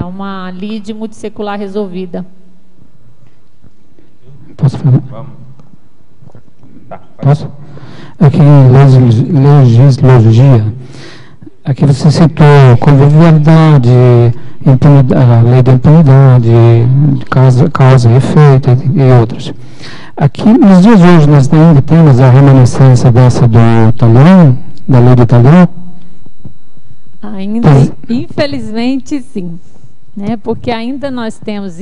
uma lide multissecular resolvida. Posso falar? Vamos. Tá, posso? Aqui em legislogia, aqui você citou convivialidade, a lei da impunidade, causa e efeito e outras. Aqui, nos dias de hoje, nós ainda temos a remanescência dessa do Talhão, da lei do Talhão? Ainda, infelizmente, sim. Né? Porque ainda nós temos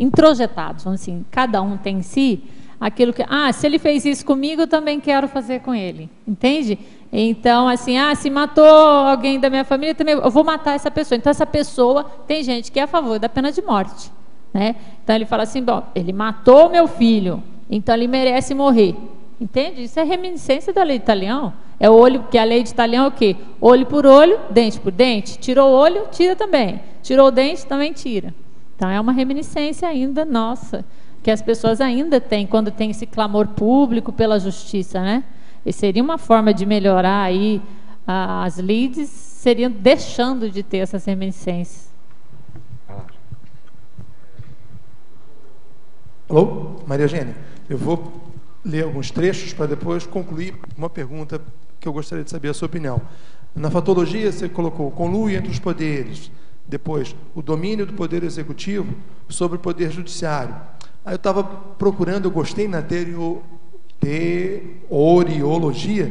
introjetados, assim, cada um tem em si aquilo que, se ele fez isso comigo, eu também quero fazer com ele, entende? Então, assim, se matou alguém da minha família, também eu vou matar essa pessoa. Então, essa pessoa, tem gente que é a favor da pena de morte, né? Então, ele fala assim, bom, ele matou meu filho, então ele merece morrer, entende? Isso é reminiscência da lei de Talião. É o olho, que a lei de Talião é o quê? Olho por olho, dente por dente. Tirou o olho, tira também. Tirou o dente, também tira. Então, é uma reminiscência ainda nossa, que as pessoas ainda têm, quando tem esse clamor público pela justiça, né? E seria uma forma de melhorar aí as lides, seriam deixando de ter essas reminiscências. Alô? Maria Eugênia, eu vou ler alguns trechos para depois concluir uma pergunta que eu gostaria de saber a sua opinião. Na fatologia, você colocou conluio entre os poderes, depois o domínio do poder executivo sobre o poder judiciário. Aí eu estava procurando, eu gostei na teoriologia,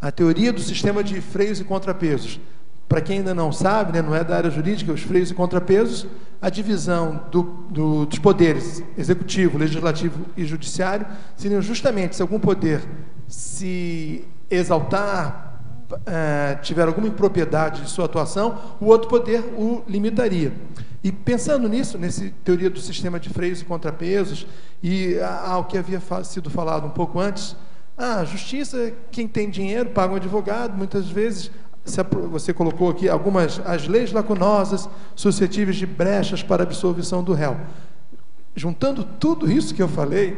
a teoria do sistema de freios e contrapesos. Para quem ainda não sabe, né, não é da área jurídica, os freios e contrapesos, a divisão dos poderes executivo, legislativo e judiciário seriam justamente se algum poder se exaltar, tiver alguma impropriedade de sua atuação, o outro poder o limitaria. E pensando nisso, nessa teoria do sistema de freios e contrapesos, e ao que havia sido falado um pouco antes, a justiça, quem tem dinheiro paga um advogado, muitas vezes, você colocou aqui as leis lacunosas, suscetíveis de brechas para absolvição do réu. Juntando tudo isso que eu falei,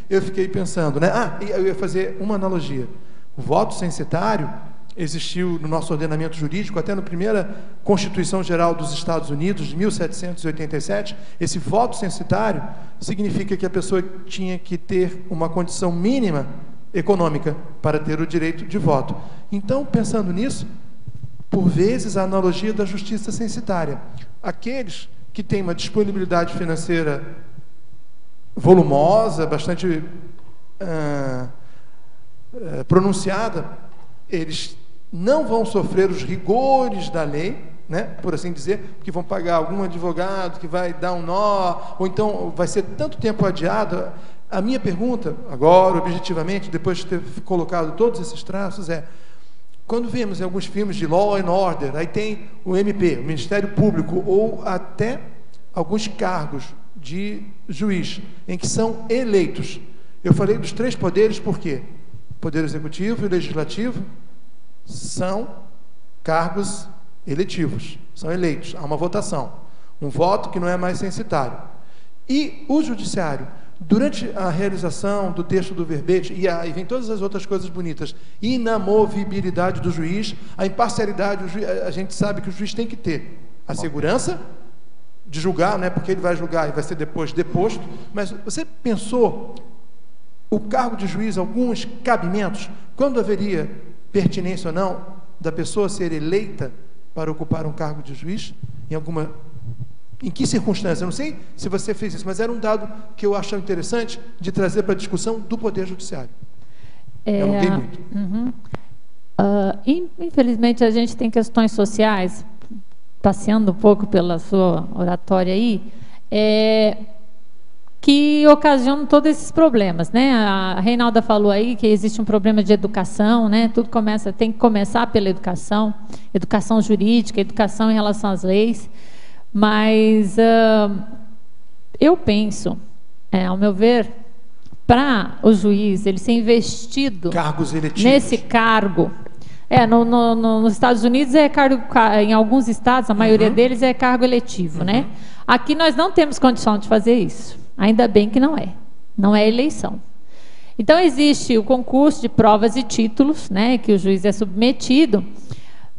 eu fiquei pensando, né? Eu ia fazer uma analogia. O voto censitário existiu no nosso ordenamento jurídico até na primeira Constituição Geral dos Estados Unidos, de 1787. Esse voto censitário significa que a pessoa tinha que ter uma condição mínima econômica para ter o direito de voto. Então, pensando nisso, por vezes a analogia da justiça censitária. Aqueles que têm uma disponibilidade financeira volumosa, bastante pronunciada, eles não vão sofrer os rigores da lei, né, por assim dizer, que vão pagar algum advogado que vai dar um nó, ou então vai ser tanto tempo adiado. A minha pergunta, agora, objetivamente, depois de ter colocado todos esses traços, quando vemos em alguns filmes de Law and Order, aí tem o MP, o Ministério Público, ou até alguns cargos de juiz, em que são eleitos. Eu falei dos três poderes, por quê? O Poder Executivo e o Legislativo são cargos eletivos, são eleitos, há uma votação, um voto que não é mais censitário. E o Judiciário, durante a realização do texto do verbete, e vem todas as outras coisas bonitas, inamovibilidade do juiz, a imparcialidade, a gente sabe que o juiz tem que ter a segurança de julgar, né, porque ele vai julgar e vai ser depois deposto, mas você pensou o cargo de juiz, alguns cabimentos, quando haveria pertinência ou não da pessoa ser eleita para ocupar um cargo de juiz, em que circunstância? Eu não sei se você fez isso, mas era um dado que eu achei interessante de trazer para a discussão do Poder Judiciário. Eu não tenho muito. Infelizmente, a gente tem questões sociais, passeando um pouco pela sua oratória aí, que ocasionam todos esses problemas, né? A Reinalda falou aí que existe um problema de educação, né? Tudo tem que começar pela educação jurídica, educação em relação às leis. Mas eu penso, ao meu ver, para o juiz ele ser investido nesse cargo, nos Estados Unidos é cargo, em alguns estados, a maioria deles é cargo eletivo, né? Aqui nós não temos condição de fazer isso. Ainda bem que não é eleição. Então, existe o concurso de provas e títulos, né, que o juiz é submetido,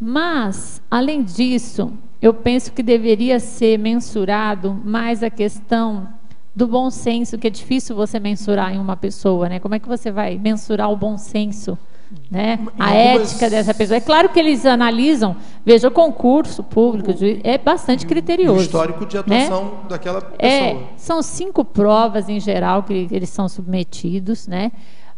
mas, além disso, eu penso que deveria ser mensurado mais a questão do bom senso, que é difícil você mensurar em uma pessoa, né? Como é que você vai mensurar o bom senso, né? A ética dessa pessoa. É claro que eles analisam, veja, o concurso público é bastante criterioso. O histórico de atuação, né, daquela pessoa. São 5 provas em geral que eles são submetidos, né?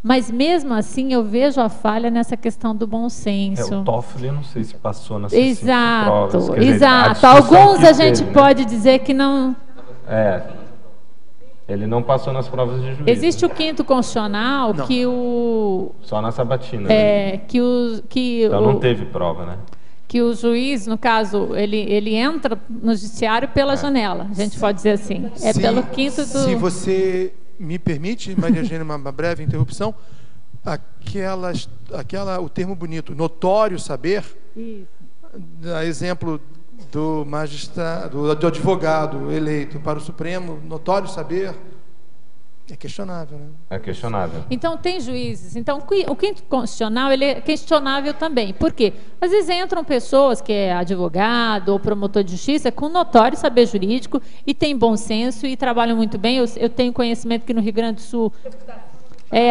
Mas mesmo assim eu vejo a falha nessa questão do bom senso. O TOEFL, eu não sei se passou nessas 5 exato, provas. Quer exato. dizer, alguns a gente teve, pode dizer que não. Ele não passou nas provas de juízo. Existe o 5º constitucional que o... Só na sabatina. Né? Então não teve prova, né? Que o juiz, no caso, ele entra no judiciário pela janela, a gente pode dizer assim. Pelo 5º do... Se você me permite, Maria Eugênia, uma breve interrupção, o termo bonito, notório saber, dá exemplo do magistrado, do advogado eleito para o Supremo, notório saber, é questionável, né? É questionável. Então, tem juízes. Então, o 5º constitucional, ele é questionável também. Por quê? Às vezes entram pessoas que é advogado ou promotor de justiça com notório saber jurídico e tem bom senso e trabalham muito bem. Eu tenho conhecimento que no Rio Grande do Sul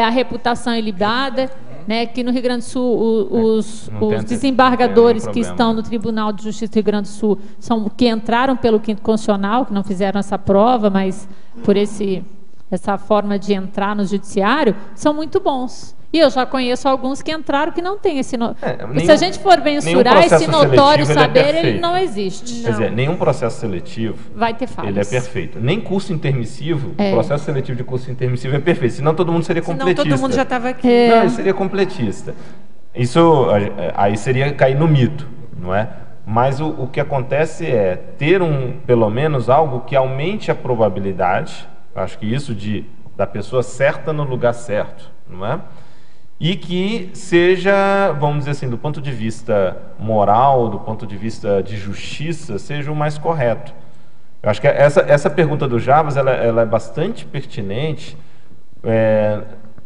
a reputação é ilibada, né, que no Rio Grande do Sul os desembargadores que estão no Tribunal de Justiça do Rio Grande do Sul são que entraram pelo 5º constitucional, que não fizeram essa prova, mas por essa forma de entrar no judiciário, são muito bons. E eu já conheço alguns que entraram que não têm esse... E se a gente for mensurar esse notório saber, ele não existe. Quer dizer, nenhum processo seletivo vai ter falhas. Ele é perfeito. Nem curso intermissivo, o processo seletivo de curso intermissivo é perfeito. Senão todo mundo seria completista. Senão todo mundo já estava aqui. Não, ele seria completista. Isso aí seria cair no mito, não é? Mas o que acontece é ter pelo menos algo que aumente a probabilidade, acho que isso da pessoa certa no lugar certo, não é? E que seja, vamos dizer assim, do ponto de vista moral, do ponto de vista de justiça, seja o mais correto. Eu acho que essa pergunta do Jarbas, ela é bastante pertinente,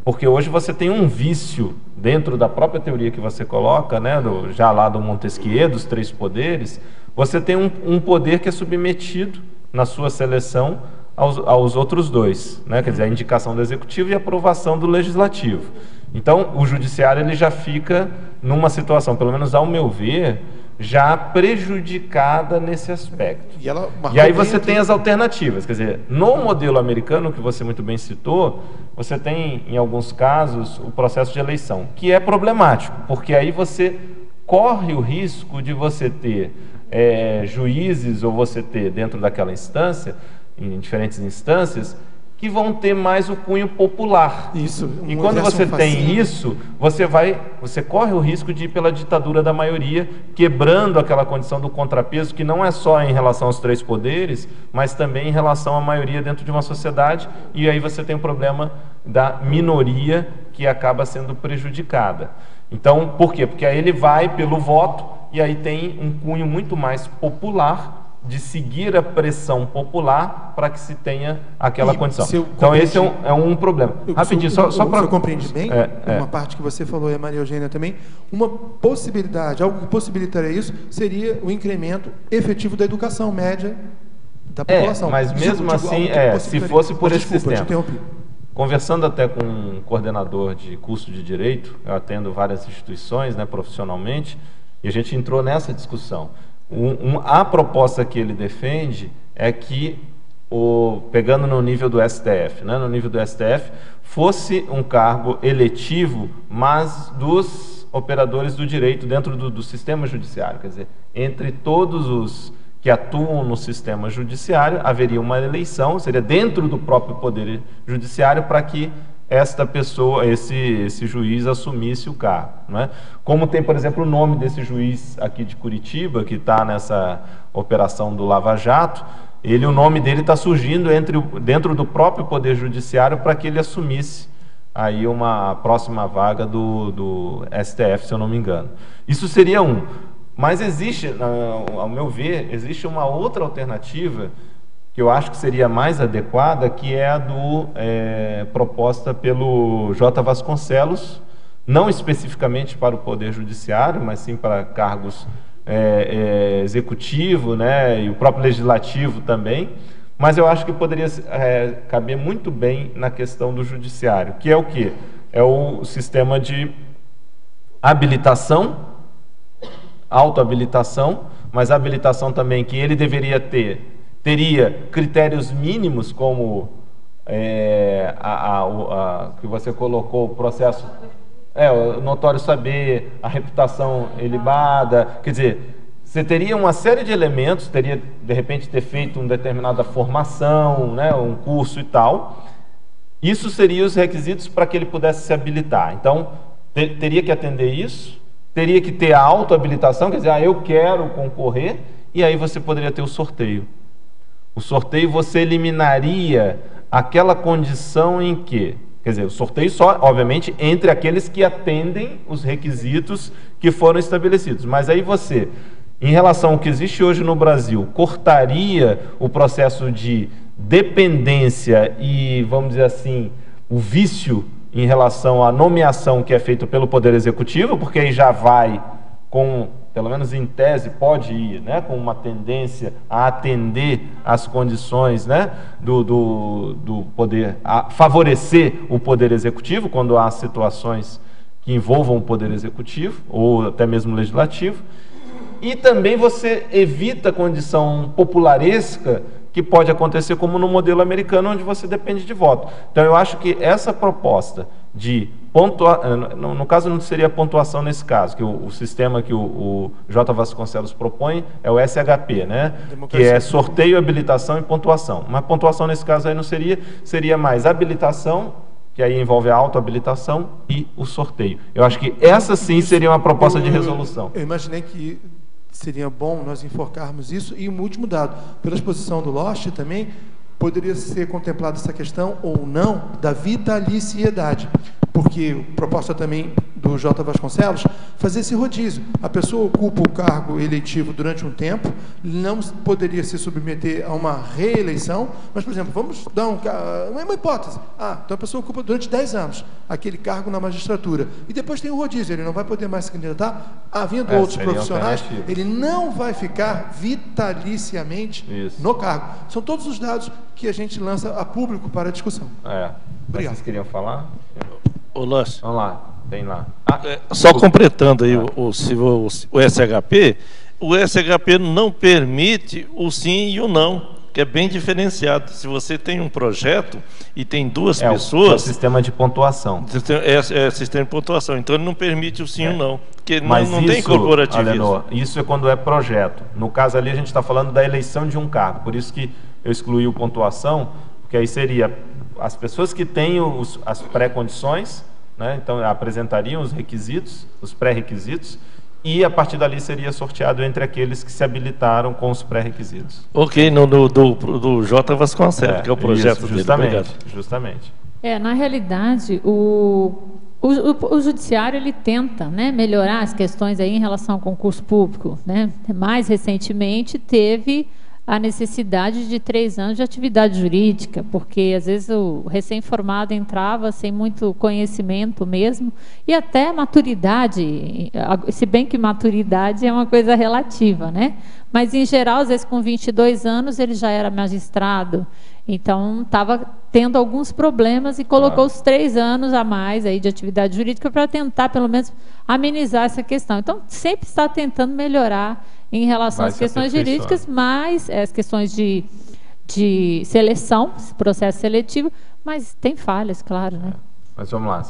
porque hoje você tem um vício dentro da própria teoria que você coloca, né, já lá do Montesquieu, dos 3 poderes, você tem um poder que é submetido na sua seleção aos outros 2, né, quer dizer, a indicação do executivo e a aprovação do legislativo. Então, o judiciário ele já fica numa situação, pelo menos ao meu ver, já prejudicada nesse aspecto. E aí você tem as alternativas, quer dizer, no modelo americano, que você muito bem citou, você tem, em alguns casos, o processo de eleição, que é problemático, porque aí você corre o risco de você ter juízes, ou você ter dentro daquela instância, em diferentes instâncias, que vão ter mais o cunho popular. Isso. E quando você tem isso, você corre o risco de ir pela ditadura da maioria, quebrando aquela condição do contrapeso, que não é só em relação aos 3 poderes, mas também em relação à maioria dentro de uma sociedade, e aí você tem o problema da minoria que acaba sendo prejudicada. Então, por quê? Porque aí ele vai pelo voto, e aí tem um cunho muito mais popular, de seguir a pressão popular para que se tenha aquela condição. Então esse é um problema. Rapidinho, só para... Eu compreendi bem, uma parte que você falou, e a Maria Eugênia também, uma possibilidade, algo que possibilitaria isso, seria o incremento efetivo da educação média da população. Mas mesmo assim, se fosse por esse sistema... Conversando até com um coordenador de curso de Direito, eu atendo várias instituições, né, profissionalmente, e a gente entrou nessa discussão. A proposta que ele defende é que, pegando no nível do STF, né, no nível do STF, fosse um cargo eletivo, mas dos operadores do direito dentro do sistema judiciário. Quer dizer, entre todos os que atuam no sistema judiciário, haveria uma eleição, seria dentro do próprio poder judiciário, para que esta pessoa, esse juiz assumisse o cargo, né? Como tem, por exemplo, o nome desse juiz aqui de Curitiba, que está nessa operação do Lava Jato, o nome dele está surgindo dentro do próprio Poder Judiciário para que ele assumisse aí uma próxima vaga do STF, se eu não me engano. Isso seria um. Mas existe, ao meu ver, existe uma outra alternativa que eu acho que seria mais adequada, que é a proposta pelo J. Vasconcelos, não especificamente para o Poder Judiciário, mas sim para cargos executivo, né, e o próprio legislativo também, mas eu acho que poderia caber muito bem na questão do judiciário, que é o quê? É o sistema de habilitação, autohabilitação, mas habilitação também que ele teria critérios mínimos, como que você colocou, o processo, o notório saber, a reputação ilibada, quer dizer, você teria uma série de elementos, teria de repente ter feito uma determinada formação, né, um curso e tal. Isso seriam os requisitos para que ele pudesse se habilitar. Então, teria que atender isso, teria que ter a autohabilitação, quer dizer, eu quero concorrer, e aí você poderia ter o sorteio. O sorteio você eliminaria aquela condição em que, quer dizer, o sorteio só, obviamente, entre aqueles que atendem os requisitos que foram estabelecidos. Mas aí você, em relação ao que existe hoje no Brasil, cortaria o processo de dependência e, vamos dizer assim, o vício em relação à nomeação que é feita pelo Poder Executivo, porque aí já vai com, pelo menos em tese, pode ir, né, com uma tendência a atender às condições, né, do poder, a favorecer o Poder Executivo, quando há situações que envolvam o Poder Executivo, ou até mesmo Legislativo, e também você evita a condição popularesca que pode acontecer como no modelo americano, onde você depende de voto. Então, eu acho que essa proposta de no caso não seria pontuação nesse caso, que o sistema que o J. Vasconcelos propõe é o SHP, né? Que é sorteio, habilitação e pontuação. Mas pontuação nesse caso aí não seria mais habilitação, que aí envolve a autohabilitação e o sorteio. Eu acho que essa sim seria uma proposta de resolução. Eu imaginei que seria bom nós enfocarmos isso. E um último dado, pela exposição do Lost também, poderia ser contemplada essa questão ou não da vitaliciedade, porque proposta também do J. Vasconcelos, fazer esse rodízio. A pessoa ocupa o cargo eletivo durante um tempo, não poderia se submeter a uma reeleição, mas, por exemplo, vamos dar uma hipótese. Então a pessoa ocupa durante 10 anos aquele cargo na magistratura, e depois tem o rodízio, ele não vai poder mais se candidatar, havendo outros profissionais, ele não vai ficar vitaliciamente no cargo. São todos os dados que a gente lança a público para a discussão. Obrigado. Vocês queriam falar? Ô, Lócio. Vamos lá, tem lá. Só completando aí o SHP, o SHP não permite o sim e o não, que é bem diferenciado. Se você tem um projeto e tem duas pessoas... É o sistema de pontuação. É sistema de pontuação, então ele não permite o sim e o não, porque não tem corporativismo. Alenor, isso é quando é projeto. No caso ali a gente está falando da eleição de um cargo, por isso que eu excluí o pontuação, porque aí seria as pessoas que têm as pré-condições, né, então apresentariam os requisitos, os pré-requisitos, e a partir dali seria sorteado entre aqueles que se habilitaram com os pré-requisitos. Ok, do J. Vasconcelos, que é o projeto dele. Justamente. Na realidade, o judiciário ele tenta, né, melhorar as questões aí em relação ao concurso público, né? Mais recentemente teve a necessidade de 3 anos de atividade jurídica, porque às vezes o recém-formado entrava sem muito conhecimento mesmo, e até maturidade, se bem que maturidade é uma coisa relativa, né? Mas em geral, às vezes com 22 anos ele já era magistrado, então estava tendo alguns problemas e colocou os 3 anos a mais aí de atividade jurídica para tentar pelo menos amenizar essa questão. Então sempre está tentando melhorar em relação às questões jurídicas, mas as questões de seleção, processo seletivo, mas tem falhas, claro, né? Mas vamos lá,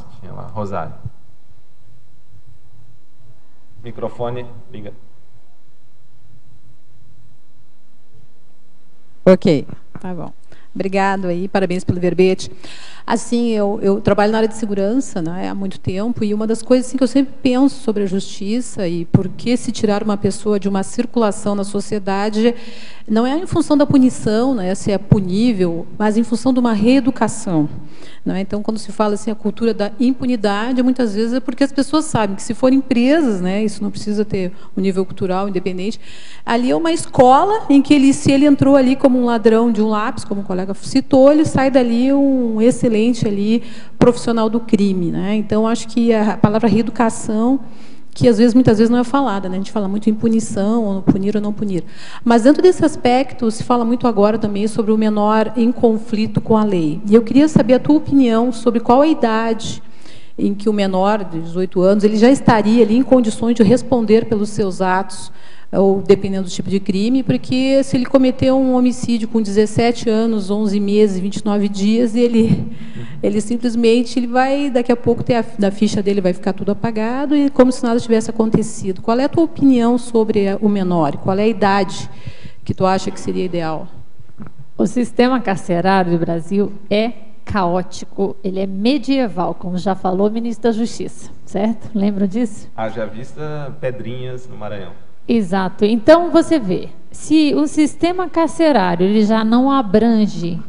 Rosário. Microfone, liga. Ok, tá bom. Obrigado aí, parabéns pelo verbete. Assim, eu trabalho na área de segurança, né, há muito tempo, e uma das coisas assim, que eu sempre penso sobre a justiça e por que se tirar uma pessoa de uma circulação na sociedade não é em função da punição, né, se é punível, mas em função de uma reeducação. Né? Então, quando se fala assim, a cultura da impunidade, muitas vezes é porque as pessoas sabem que se forem presas, né, isso não precisa ter um nível cultural independente, ali é uma escola em que se ele entrou ali como um ladrão de um lápis, como o colega citou, ele sai dali um excelente ali profissional do crime, né? Então acho que a palavra reeducação, que às vezes muitas vezes não é falada, né? A gente fala muito em punição, ou punir ou não punir. Mas dentro desse aspecto se fala muito agora também sobre o menor em conflito com a lei. E eu queria saber a tua opinião sobre qual a idade em que o menor de 18 anos ele já estaria ali em condições de responder pelos seus atos, ou dependendo do tipo de crime, porque se ele cometeu um homicídio com 17 anos, 11 meses, 29 dias, ele simplesmente ele vai, daqui a pouco, da ficha dele vai ficar tudo apagado, e como se nada tivesse acontecido. Qual é a tua opinião sobre o menor? Qual é a idade que tu acha que seria ideal? O sistema carcerário do Brasil é caótico, ele é medieval, como já falou o ministro da Justiça, certo? Lembra disso? Haja vista Pedrinhas, no Maranhão. Exato. Então, você vê, se o sistema carcerário ele já não abrange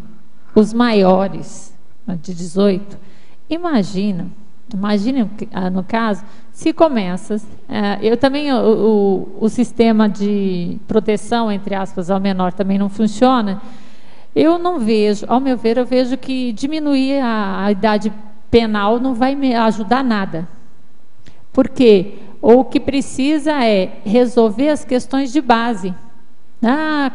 os maiores de 18, imagina no caso, se começa, eu também, o sistema de proteção, entre aspas, ao menor também não funciona, eu não vejo, ao meu ver, eu vejo que diminuir a idade penal não vai me ajudar nada. Por quê? O que precisa é resolver as questões de base.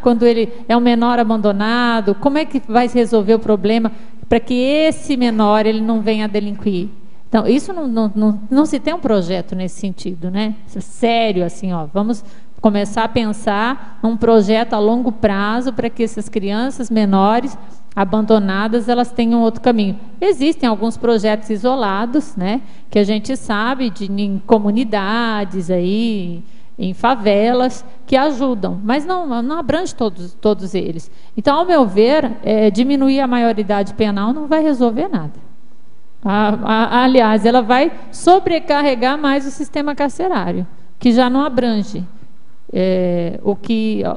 Quando ele é um menor abandonado, como é que vai se resolver o problema para que esse menor ele não venha a delinquir? Então, isso não se tem um projeto nesse sentido, né? Sério, assim, ó, vamos começar a pensar num projeto a longo prazo para que essas crianças menores abandonadas, elas tenham outro caminho. Existem alguns projetos isolados, né, que a gente sabe, em comunidades, aí, em favelas, que ajudam, mas não abrange todos eles. Então, ao meu ver, diminuir a maioridade penal não vai resolver nada. Aliás, ela vai sobrecarregar mais o sistema carcerário, que já não abrange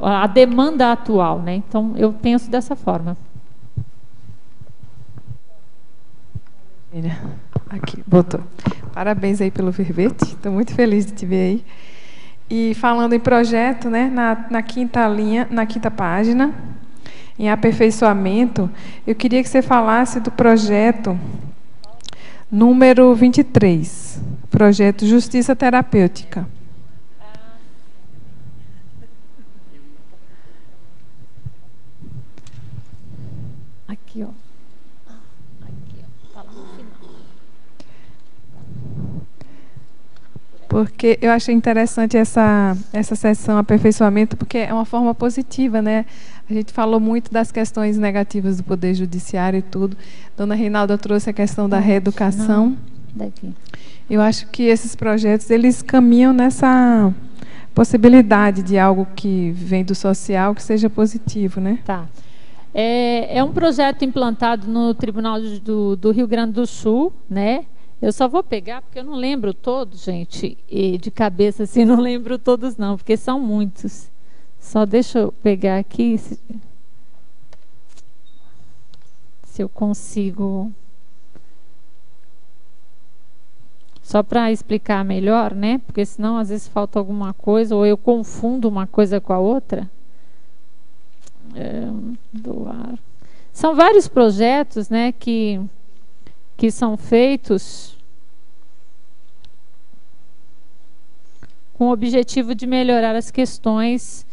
a demanda atual, né? Então, eu penso dessa forma. Aqui, botou. Parabéns aí pelo verbete, estou muito feliz de te ver aí. E falando em projeto, né, na quinta linha, na quinta página, em aperfeiçoamento, eu queria que você falasse do projeto número 23, projeto Justiça Terapêutica. Aqui, ó. Porque eu achei interessante essa sessão aperfeiçoamento, porque é uma forma positiva, né? A gente falou muito das questões negativas do Poder Judiciário e tudo. Dona Reinalda trouxe a questão da reeducação. Daqui. Eu acho que esses projetos, eles caminham nessa possibilidade de algo que vem do social, que seja positivo, né? Tá. É um projeto implantado no Tribunal do Rio Grande do Sul, né? Eu só vou pegar, porque eu não lembro todos, gente, e de cabeça assim, não lembro todos não, porque são muitos. Só deixa eu pegar aqui, se eu consigo... Só para explicar melhor, né? Porque senão às vezes falta alguma coisa, ou eu confundo uma coisa com a outra. São vários projetos, né, que são feitos com o objetivo de melhorar as questões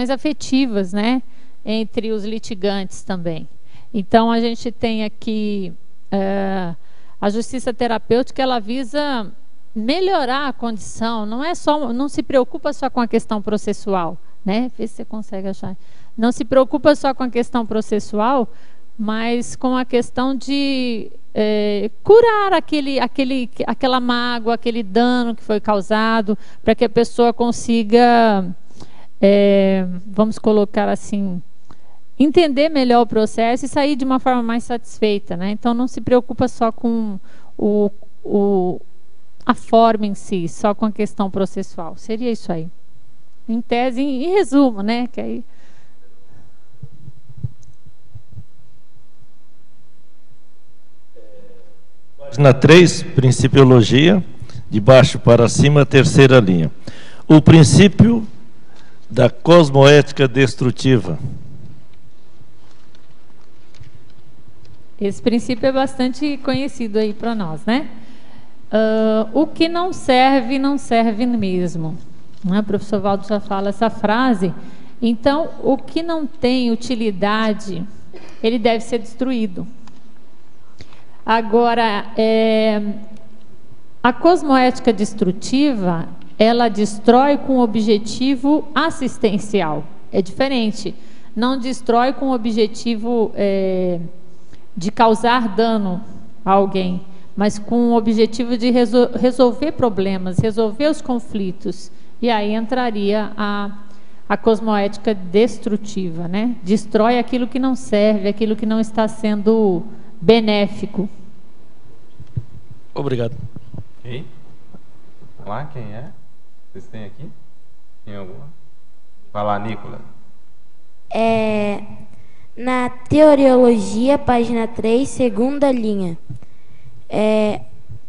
afetivas, né, entre os litigantes também. Então, a gente tem aqui a justiça terapêutica, ela visa melhorar a condição, não se preocupa só com a questão processual, né? Vê se você consegue achar. Não se preocupa só com a questão processual, mas com a questão de curar aquela mágoa, aquele dano que foi causado, para que a pessoa consiga, vamos colocar assim, entender melhor o processo e sair de uma forma mais satisfeita, né? Então não se preocupa só com a forma em si, só com a questão processual. Seria isso aí. Em tese, em resumo, né? Que aí... Página 3, Principiologia, de baixo para cima, terceira linha. O princípio da cosmoética destrutiva. Esse princípio é bastante conhecido aí para nós, né? O que não serve, não serve mesmo. O professor Valdo já fala essa frase. Então, o que não tem utilidade, ele deve ser destruído. Agora, a cosmoética destrutiva, ela destrói com objetivo assistencial. É diferente. Não destrói com objetivo de causar dano a alguém, mas com o objetivo de resolver problemas, resolver os conflitos. E aí entraria a cosmoética destrutiva, né? Destrói aquilo que não serve, aquilo que não está sendo benéfico. Obrigado. Ok. Vamos lá, quem é? Vocês têm aqui? Tem alguma? Vai lá, Nicolas. Na Teoriologia, página 3, segunda linha.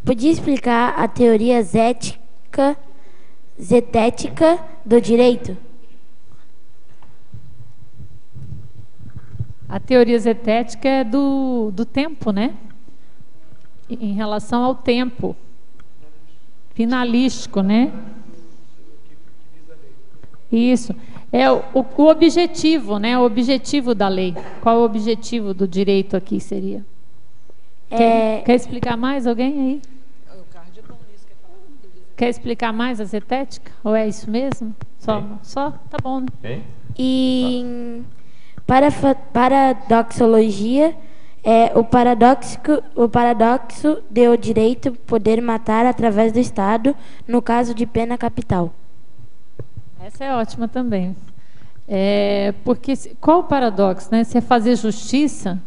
Podia explicar a teoria zetética do direito? A teoria zetética é do tempo, né? Em relação ao tempo. Finalístico, né? Isso. É o objetivo, né? O objetivo da lei. Qual é o objetivo do direito aqui seria? Quer explicar mais alguém aí? Quer explicar mais a zetética? Ou é isso mesmo? Só? Tá bom. Né? E paradoxologia o paradoxo de o direito poder matar através do Estado, no caso de pena capital. Essa é ótima também. Porque qual o paradoxo, né? Se é fazer justiça,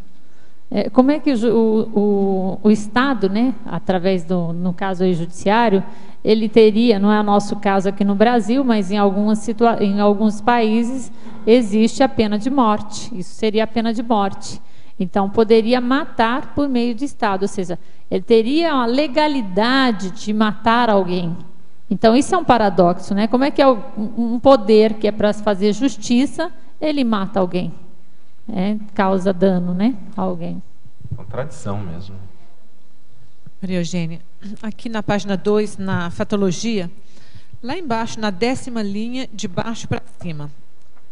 como é que o Estado, né, através no caso aí judiciário, ele teria, não é o nosso caso aqui no Brasil, mas em alguns países existe a pena de morte. Isso seria a pena de morte. Então, poderia matar por meio de Estado, ou seja, ele teria a legalidade de matar alguém. Então, isso é um paradoxo, né? Como é que é um poder que é para fazer justiça, ele mata alguém, causa dano, né, a alguém. Contradição mesmo. Maria Eugênia, aqui na página 2, na fatologia, lá embaixo, na 10ª linha, de baixo para cima,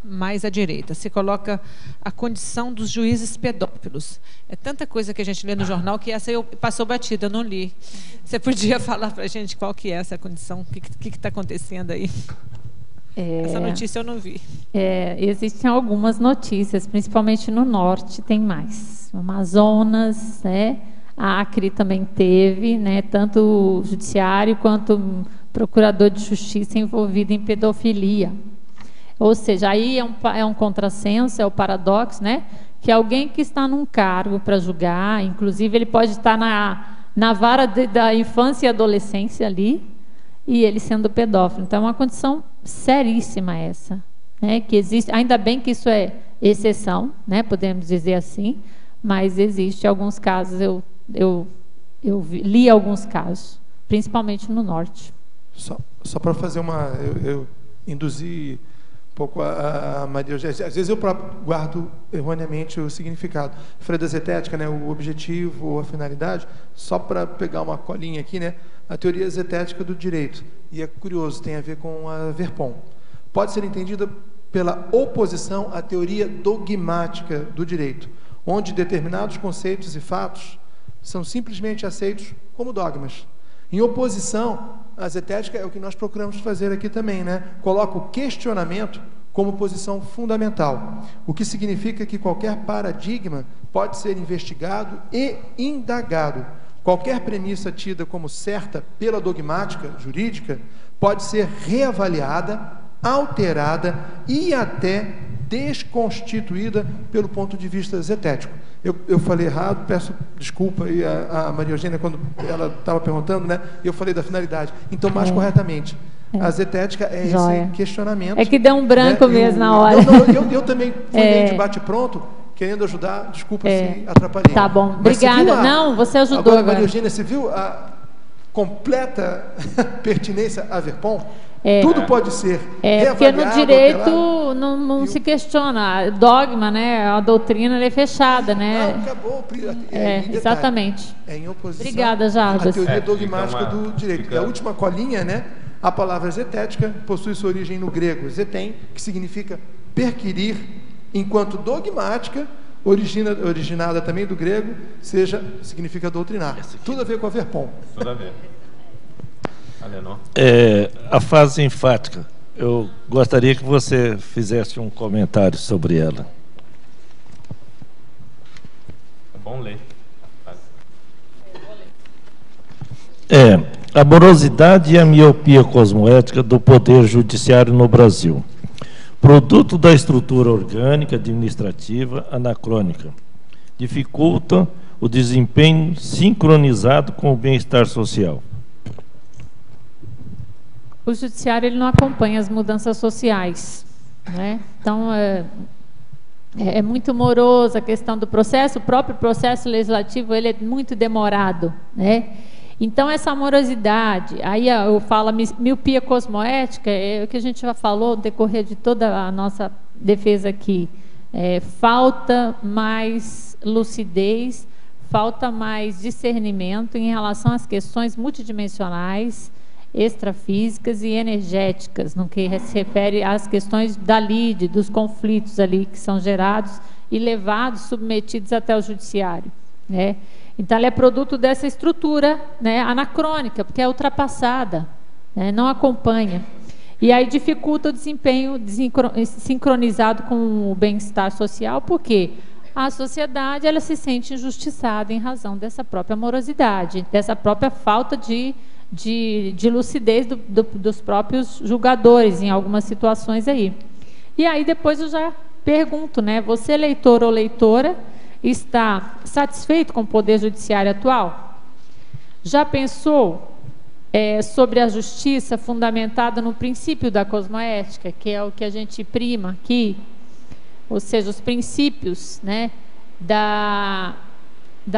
mais à direita, se coloca a condição dos juízes pedófilos. É tanta coisa que a gente lê no jornal que essa passou batida, eu não li. Você podia falar para a gente qual que é essa condição? O que está acontecendo aí? Essa notícia eu não vi. Existem algumas notícias, principalmente no norte tem mais. Amazonas, né? Acre também teve, né? Tanto o judiciário quanto o procurador de justiça envolvido em pedofilia. Ou seja, aí é um contrassenso, é o paradoxo, né? Que alguém que está num cargo para julgar, inclusive ele pode estar na vara da infância e adolescência ali, e ele sendo pedófilo. Então é uma condição seríssima essa, né? Que existe, ainda bem que isso é exceção, né? Podemos dizer assim, mas existe alguns casos, eu li alguns casos, principalmente no norte. Só para fazer eu induzi um pouco a Maria Eugênia. Às vezes eu próprio guardo erroneamente o significado. Falei da zetética, né, o objetivo ou a finalidade, só para pegar uma colinha aqui, né, a teoria zetética do direito. E é curioso, tem a ver com a Verpon. Pode ser entendida pela oposição à teoria dogmática do direito, onde determinados conceitos e fatos são simplesmente aceitos como dogmas. Em oposição, a zetética é o que nós procuramos fazer aqui também, né? Coloca o questionamento como posição fundamental, o que significa que qualquer paradigma pode ser investigado e indagado. Qualquer premissa tida como certa pela dogmática jurídica pode ser reavaliada, alterada e até desconstituída pelo ponto de vista zetético. Eu falei errado, peço desculpa aí a Maria Eugênia quando ela estava perguntando, né? Eu falei da finalidade. Então, mais corretamente, a zetética é esse questionamento. É que deu um branco, né? Mesmo na hora. Eu também fui meio de bate-pronto, querendo ajudar. Desculpa se atrapalhei. Tá bom, obrigada. Não, você ajudou agora. Maria Eugênia, você viu a completa pertinência a Verpom? Tudo pode ser porque no direito não se questiona. Dogma, né? A doutrina é fechada, né? Não, acabou. Exatamente. É em oposição. Obrigada, Jarbas. A teoria dogmática do direito. E a última colinha, né? A palavra zetética possui sua origem no grego zetem, que significa perquirir, enquanto dogmática, originada também do grego, significa doutrinar. Tudo a ver com a Verpom. Tudo a ver. A fase enfática, eu gostaria que você fizesse um comentário sobre ela. É bom ler. A morosidade e a miopia cosmoética do Poder Judiciário no Brasil. Produto da estrutura orgânica, administrativa, anacrônica. Dificulta o desempenho sincronizado com o bem-estar social. O judiciário ele não acompanha as mudanças sociais, né? Então é muito morosa a questão do processo. O próprio processo legislativo ele é muito demorado, né? Então essa morosidade, aí eu falo miopia cosmoética, é o que a gente já falou no decorrer de toda a nossa defesa aqui. Falta mais lucidez, falta mais discernimento em relação às questões multidimensionais, extrafísicas e energéticas, no que se refere às questões da lide, dos conflitos ali que são gerados e levados, submetidos até o judiciário, né? Então, ela é produto dessa estrutura, né, anacrônica, porque é ultrapassada, né, não acompanha. E aí dificulta o desempenho sincronizado com o bem-estar social, porque a sociedade ela se sente injustiçada em razão dessa própria morosidade, dessa própria falta de lucidez dos próprios julgadores em algumas situações aí. E aí depois eu já pergunto, né? Você, leitor ou leitora, está satisfeito com o Poder Judiciário atual? Já pensou sobre a justiça fundamentada no princípio da cosmoética, que é o que a gente prima aqui, ou seja, os princípios, né, da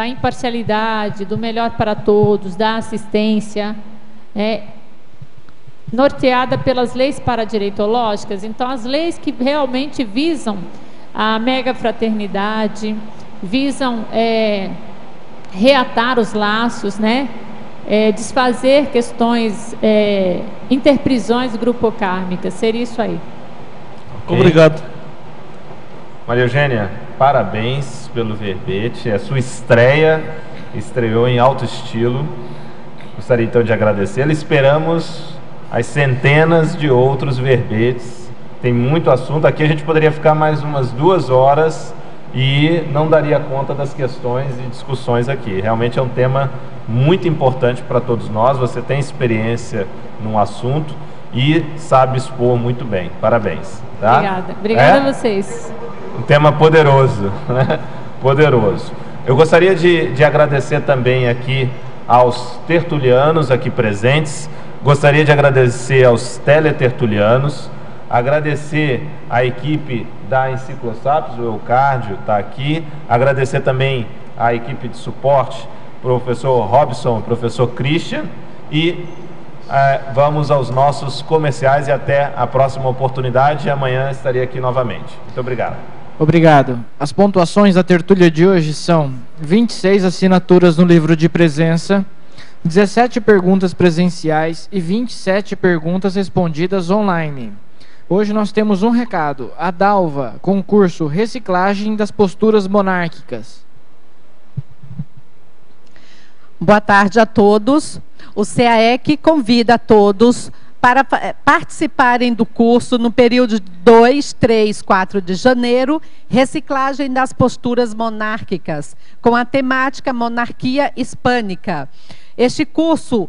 imparcialidade, do melhor para todos, da assistência, norteada pelas leis paradireitológicas. Então, as leis que realmente visam a megafraternidade, visam reatar os laços, né? Desfazer questões, interprisões grupocármicas, seria isso aí. Okay. Obrigado. Maria Eugênia, parabéns pelo verbete, é a sua estreou em alto estilo. Gostaria então de agradecê-la. Esperamos as centenas de outros verbetes. Tem muito assunto. Aqui a gente poderia ficar mais umas 2 horas e não daria conta das questões e discussões aqui. Realmente é um tema muito importante para todos nós. Você tem experiência no assunto e sabe expor muito bem. Parabéns. Tá? Obrigada a vocês. Um tema poderoso, né? Poderoso. Eu gostaria de agradecer também aqui aos tertulianos aqui presentes. Gostaria de agradecer aos teletertulianos, agradecer a equipe da Enciclosapios, o Eucárdio está aqui, agradecer também a equipe de suporte, professor Robson, professor Christian, e vamos aos nossos comerciais e até a próxima oportunidade. Amanhã estarei aqui novamente. Muito obrigado. Obrigado. As pontuações da tertúlia de hoje são 26 assinaturas no livro de presença, 17 perguntas presenciais e 27 perguntas respondidas online. Hoje nós temos um recado. A Dalva, concurso Reciclagem das Posturas Monárquicas. Boa tarde a todos. O CAEC convida a todos para participarem do curso no período de 2, 3, 4 de janeiro, Reciclagem das Posturas Monárquicas, com a temática Monarquia Hispânica. Este curso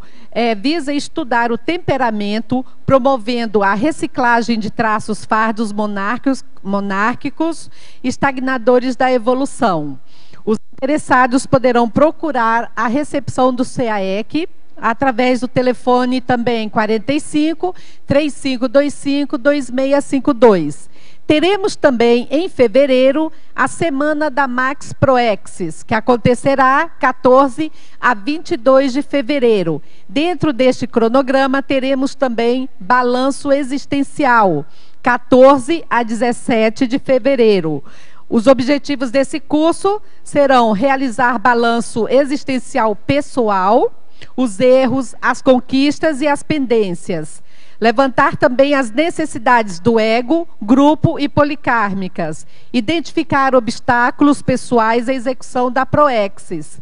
visa estudar o temperamento, promovendo a reciclagem de traços fardos monárquicos, estagnadores da evolução. Os interessados poderão procurar a recepção do CAEC através do telefone também 45 3525 2652. Teremos também, em fevereiro, a Semana da Max Proexis, que acontecerá 14 a 22 de fevereiro. Dentro deste cronograma, teremos também Balanço Existencial, 14 a 17 de fevereiro. Os objetivos desse curso serão realizar balanço existencial pessoal, os erros, as conquistas e as pendências. Levantar também as necessidades do ego, grupo e policármicas. Identificar obstáculos pessoais à execução da Proexis.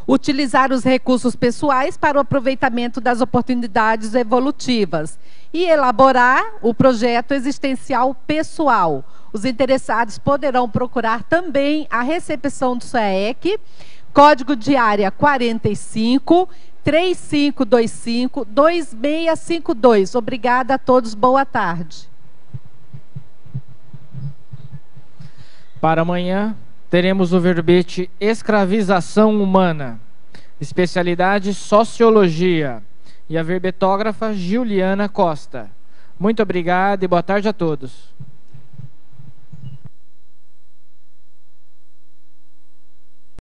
Utilizar os recursos pessoais para o aproveitamento das oportunidades evolutivas. E elaborar o projeto existencial pessoal. Os interessados poderão procurar também a recepção do CAEC, código de área 45 3525 2652. Obrigada a todos, boa tarde. Para amanhã, teremos o verbete Escravização Humana, especialidade Sociologia, e a verbetógrafa Juliana Costa. Muito obrigado e boa tarde a todos.